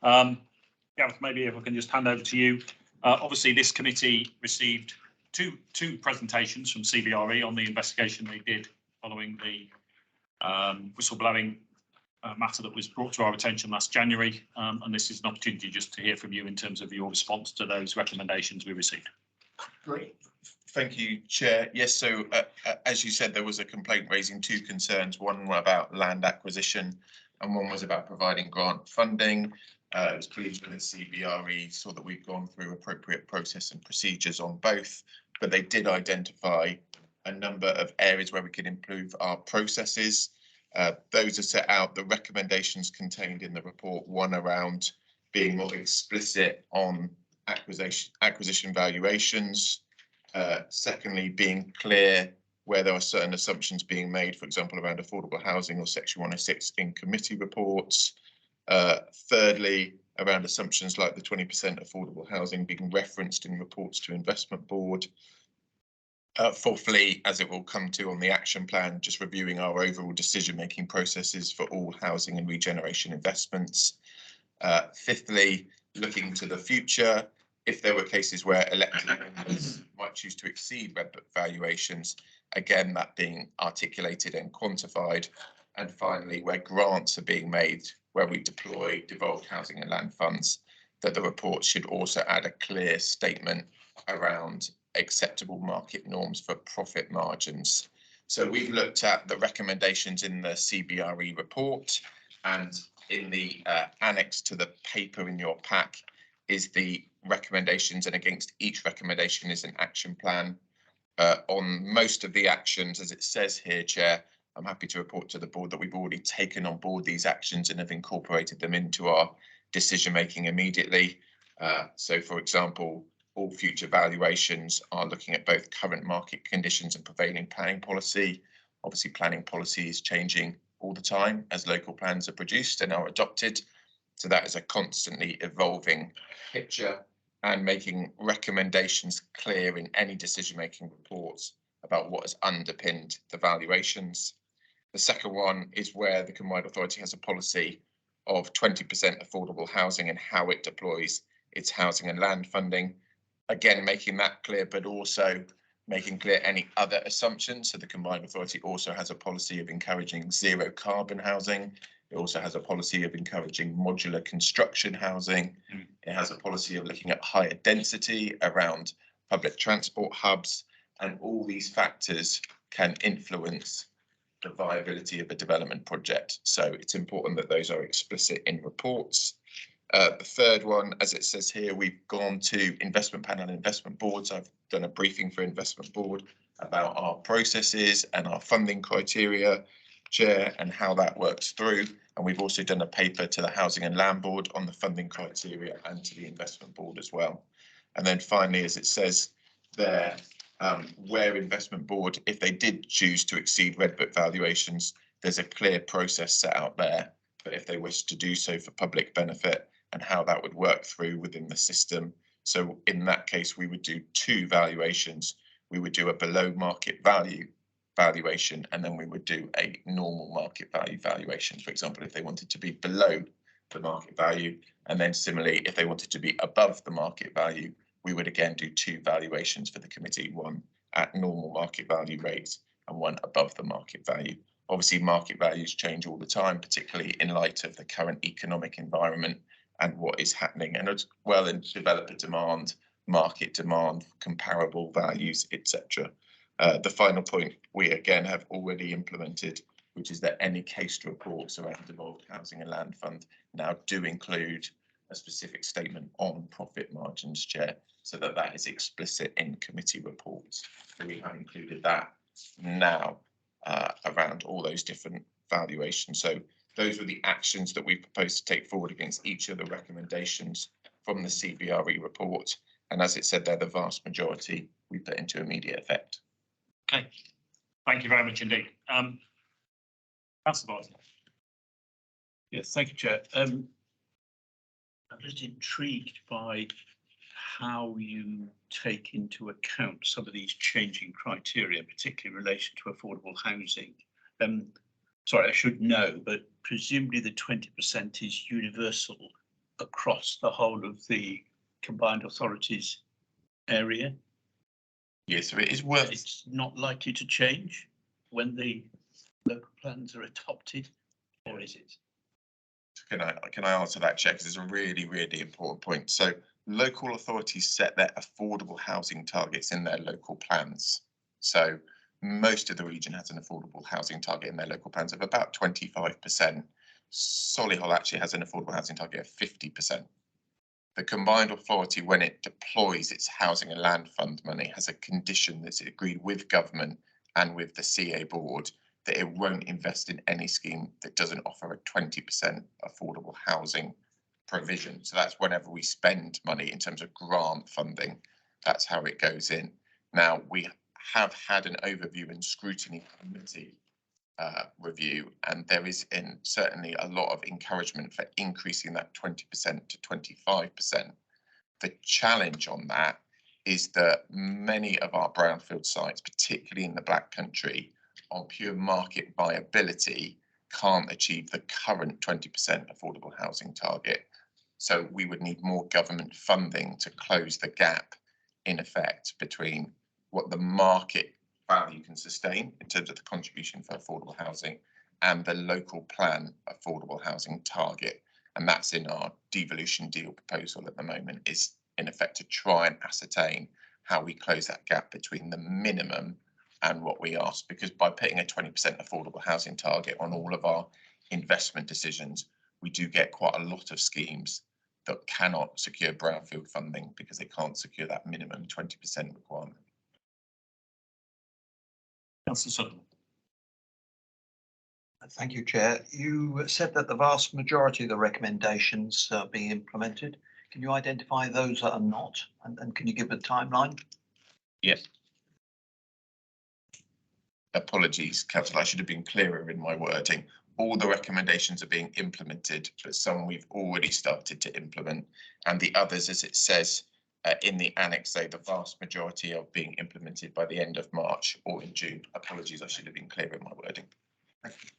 Gareth, maybe if I can just hand over to you. Obviously, this committee received two presentations from CBRE on the investigation they did following the whistleblowing matter that was brought to our attention last January. And this is an opportunity just to hear from you in terms of your response to those recommendations we received. Great. Thank you, Chair. Yes, so as you said, there was a complaint raising two concerns, one about land acquisition and one was about providing grant funding. It was pleased with the CBRE, saw that we've gone through appropriate process and procedures on both, but they did identify a number of areas where we could improve our processes. Those are set out, the recommendations contained in the report, one around being more explicit on acquisition valuations. Secondly, being clear where there are certain assumptions being made, for example, around affordable housing or Section 106 in committee reports. Thirdly, around assumptions like the 20% affordable housing being referenced in reports to Investment Board. Fourthly, as it will come to on the action plan, just reviewing our overall decision-making processes for all housing and regeneration investments. Fifthly, looking to the future, if there were cases where elected members might choose to exceed red book valuations, again, that being articulated and quantified. And finally, where grants are being made, where we deploy devolved housing and land funds, that the report should also add a clear statement around acceptable market norms for profit margins. So we've looked at the recommendations in the CBRE report, and in the annex to the paper in your pack is the recommendations, and against each recommendation is an action plan. On most of the actions, as it says here, Chair, I'm happy to report to the board that we've already taken on board these actions and have incorporated them into our decision making immediately. So, for example, all future valuations are looking at both current market conditions and prevailing planning policy. Obviously, planning policy is changing all the time as local plans are produced and are adopted. So that is a constantly evolving picture, and making recommendations clear in any decision-making reports about what has underpinned the valuations. The second one is where the Combined Authority has a policy of 20% affordable housing and how it deploys its housing and land funding. Again, making that clear, but also making clear any other assumptions. So the Combined Authority also has a policy of encouraging zero carbon housing. It also has a policy of encouraging modular construction housing. It has a policy of looking at higher density around public transport hubs, and all these factors can influence the viability of a development project. So it's important that those are explicit in reports. The third one, as it says here, we've gone to investment panel and investment boards. I've done a briefing for investment board about our processes and our funding criteria, Chair, and how that works through. And we've also done a paper to the Housing and Land Board on the funding criteria and to the investment board as well. And then finally, as it says there, where investment board, if they did choose to exceed red book valuations, there's a clear process set out there. But if they wish to do so for public benefit, and how that would work through within the system. So in that case, we would do two valuations. We would do a below market value valuation, and then we would do a normal market value valuation. For example, if they wanted to be below the market value, and then similarly, if they wanted to be above the market value, we would again do two valuations for the committee, one at normal market value rates and one above the market value. Obviously, market values change all the time, particularly in light of the current economic environment and what is happening, and as well in developer demand, market demand, comparable values, etc. The final point we again have already implemented, which is that any case reports around devolved housing and land fund now do include a specific statement on profit margins, Chair, so that that is explicit in committee reports. So we have included that now around all those different valuations. So those were the actions that we proposed to take forward against each of the recommendations from the CBRE report. And as it said there, the vast majority we put into immediate effect. Okay, thank you very much indeed. Councillor Barton. Yes, thank you, Chair. I'm just intrigued by how you take into account some of these changing criteria, particularly in relation to affordable housing. Sorry, I should know, but presumably the 20% is universal across the whole of the combined authorities area. Yes, so it is worth. It's not likely to change when the local plans are adopted, or is it? Can I answer that, Chair? Because it's a really, really important point. So local authorities set their affordable housing targets in their local plans. So most of the region has an affordable housing target in their local plans of about 25%. Solihull actually has an affordable housing target of 50%. The combined authority, when it deploys its housing and land fund money, has a condition that's agreed with government and with the CA board that it won't invest in any scheme that doesn't offer a 20% affordable housing provision. So that's whenever we spend money in terms of grant funding, that's how it goes in. Now, we have had an overview and scrutiny committee review, and there is certainly a lot of encouragement for increasing that 20% to 25%. The challenge on that is that many of our brownfield sites, particularly in the Black Country, on pure market viability, can't achieve the current 20% affordable housing target. So we would need more government funding to close the gap, in effect, between what the market value can sustain in terms of the contribution for affordable housing and the local plan affordable housing target. And that's in our devolution deal proposal at the moment, is in effect to try and ascertain how we close that gap between the minimum and what we ask, because by putting a 20% affordable housing target on all of our investment decisions, we do get quite a lot of schemes that cannot secure brownfield funding because they can't secure that minimum 20% requirement. Councillor Sutton. Thank you, Chair. You said that the vast majority of the recommendations are being implemented. Can you identify those that are not? And can you give a timeline? Yes. Apologies, Councillor, I should have been clearer in my wording. All the recommendations are being implemented, but some we've already started to implement, and the others, as it says in the annex, say the vast majority are being implemented by the end of March or in June. Apologies, I should have been clearer in my wording. Thank you.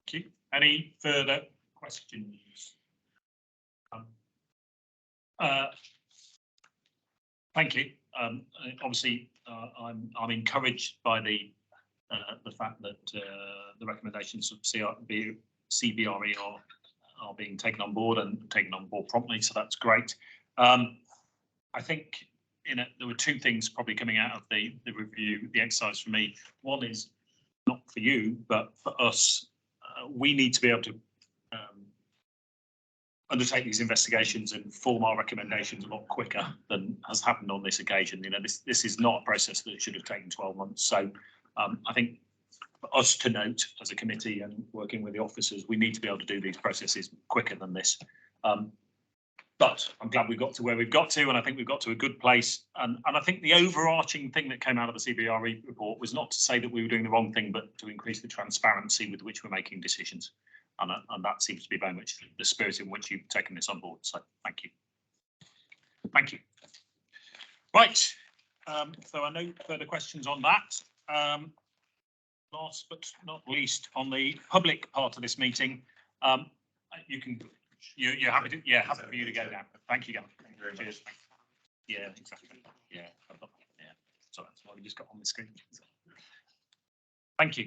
Thank you. Any further questions? Thank you. Obviously, I'm encouraged by the fact that the recommendations of CBRE are being taken on board and taken on board promptly. So that's great. I think there were two things probably coming out of the review, the exercise for me. One is not for you, but for us. We need to be able to undertake these investigations and form our recommendations a lot quicker than has happened on this occasion. This is not a process that should have taken 12 months. So I think for us to note as a committee and working with the officers, we need to be able to do these processes quicker than this. But I'm glad we got to where we've got to, and I think we've got to a good place. And I think the overarching thing that came out of the CBRE report was not to say that we were doing the wrong thing, but to increase the transparency with which we're making decisions. And that seems to be very much the spirit in which you've taken this on board. So thank you. Thank you. Right. So I no further questions on that. Last but not least, on the public part of this meeting, you're happy to, happy for you to go now. Thank you, Gavin. Cheers. Yeah, exactly. Yeah. So that's why we just got on the screen. Thank you.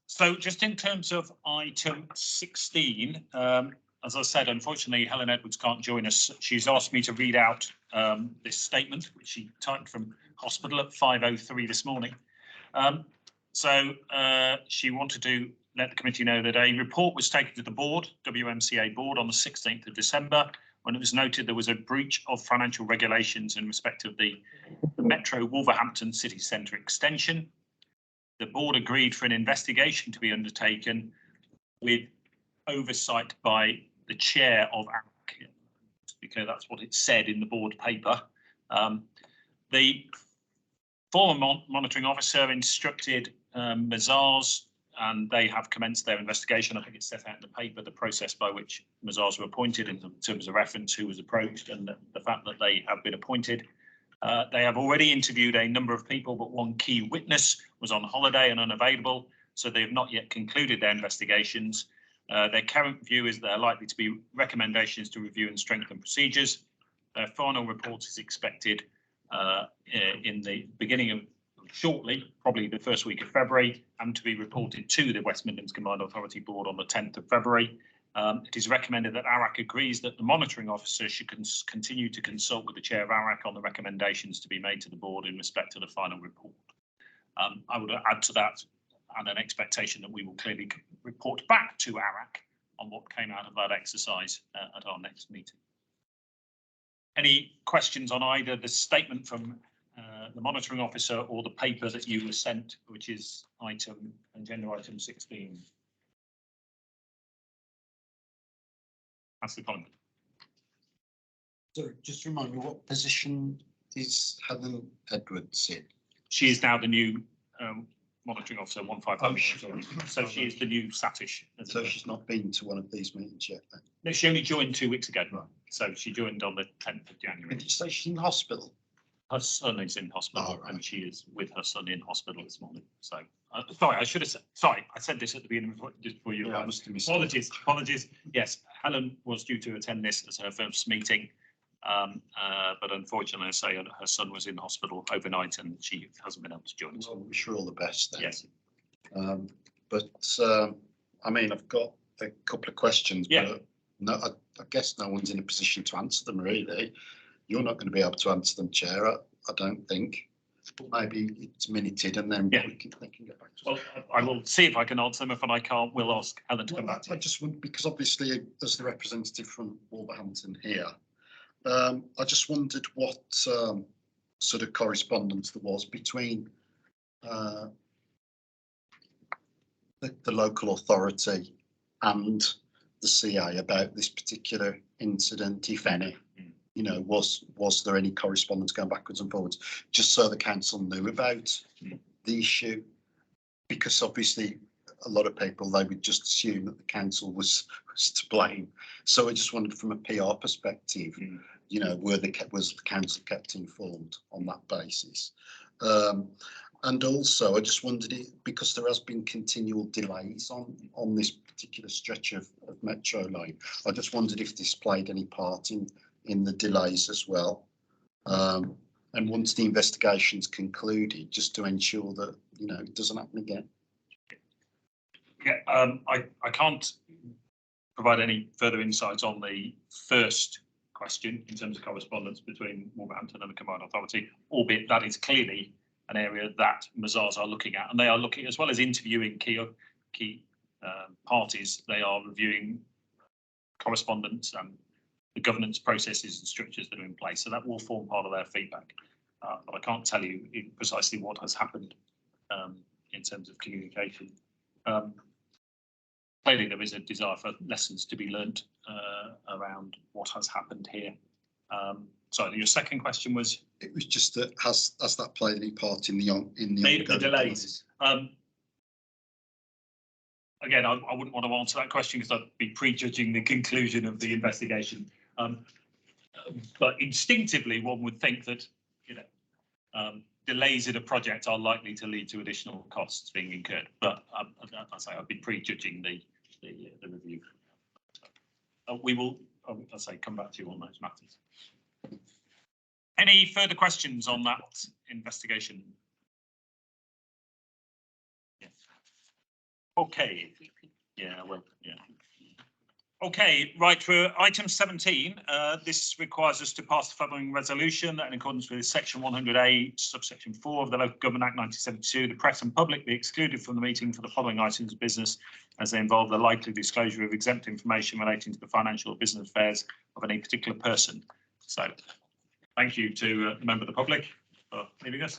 So just in terms of item 16, as I said, unfortunately, Helen Edwards can't join us. She's asked me to read out this statement, which she typed from hospital at 5:03 this morning. So she wanted to let the committee know that a report was taken to the board, WMCA board, on the 16th of December, when it was noted there was a breach of financial regulations in respect of the Metro Wolverhampton City Centre extension. The board agreed for an investigation to be undertaken with oversight by the chair of AMC, because that's what it said in the board paper. The former monitoring officer instructed Mazars and they have commenced their investigation. I think it's set out in the paper, the process by which Mazars were appointed in terms of reference, who was approached, and the fact that they have been appointed. They have already interviewed a number of people, but one key witness was on holiday and unavailable, so they have not yet concluded their investigations. Their current view is there are likely to be recommendations to review and strengthen procedures. Their final report is expected in the beginning of shortly, probably the first week of February, and to be reported to the West Midlands Combined Authority Board on the 10th of February. It is recommended that ARAC agrees that the monitoring officer should continue to consult with the chair of ARAC on the recommendations to be made to the board in respect to the final report. I would add to that and an expectation that we will clearly report back to ARAC on what came out of that exercise at our next meeting. Any questions on either the statement from the monitoring officer or the paper that you were sent, which is agenda item 16? That's the comment. So just remind me, what position is Helen Edwards in? She is now the new monitoring officer 155. So she is the new Satish. So she's not been to one of these meetings yet then? No, she only joined 2 weeks ago. Right. So she joined on the 10th of January. Did you say she's in hospital? Her son is in hospital, right. And she is with her son in hospital this morning. So, sorry, I should have said, sorry, I said this at the beginning just before you. Yeah, I must have missed apologies, apologies. Yes, Helen was due to attend this as her first meeting. But unfortunately, I say her son was in hospital overnight and she hasn't been able to join us. Well, wish her all the best then. Yes. I mean, I've got a couple of questions, Yeah. but no, I guess no one's in a position to answer them really. You're not going to be able to answer them, Chair, I don't think. But maybe it's minuted and then they can get back to us. Well, I will see if I can answer them. If I can't, we'll ask Helen to come back to I you. just want, because obviously as the representative from Wolverhampton here, I just wondered what sort of correspondence there was between the local authority and the CA about this particular incident, if any. You know, was there any correspondence going backwards and forwards, just so the council knew about the issue? Because obviously a lot of people, they would just assume that the council was to blame. So I just wondered from a PR perspective, you know, was the council kept informed on that basis? And also I just wondered, because there has been continual delays on this particular stretch of Metro Line, I just wondered if this played any part in the delays as well. And once the investigation's concluded, just to ensure that, you know, it doesn't happen again. Yeah, I can't provide any further insights on the first question in terms of correspondence between Wolverhampton and the Combined Authority, albeit that is clearly an area that Mazars are looking at, and they are looking, as well as interviewing key parties, they are reviewing correspondence and the governance processes and structures that are in place. So that will form part of their feedback. But I can't tell you precisely what has happened in terms of communication. Clearly, there is a desire for lessons to be learnt around what has happened here. So your second question was? It was just that has that played any part in the delays? Again, I wouldn't want to answer that question because I'd be prejudging the conclusion of the investigation. But instinctively, one would think that, you know, delays in a project are likely to lead to additional costs being incurred. But I say I'd be prejudging the review. We will, I say, come back to you on those matters. Any further questions on that investigation? Yes. Okay. Yeah, well, yeah. Okay, right, for item 17, this requires us to pass the following resolution that in accordance with section 100A, subsection 4 of the Local Government Act 1972, the press and public be excluded from the meeting for the following items of business as they involve the likely disclosure of exempt information relating to the financial or business affairs of any particular person. So, thank you to the member of the public for leaving us.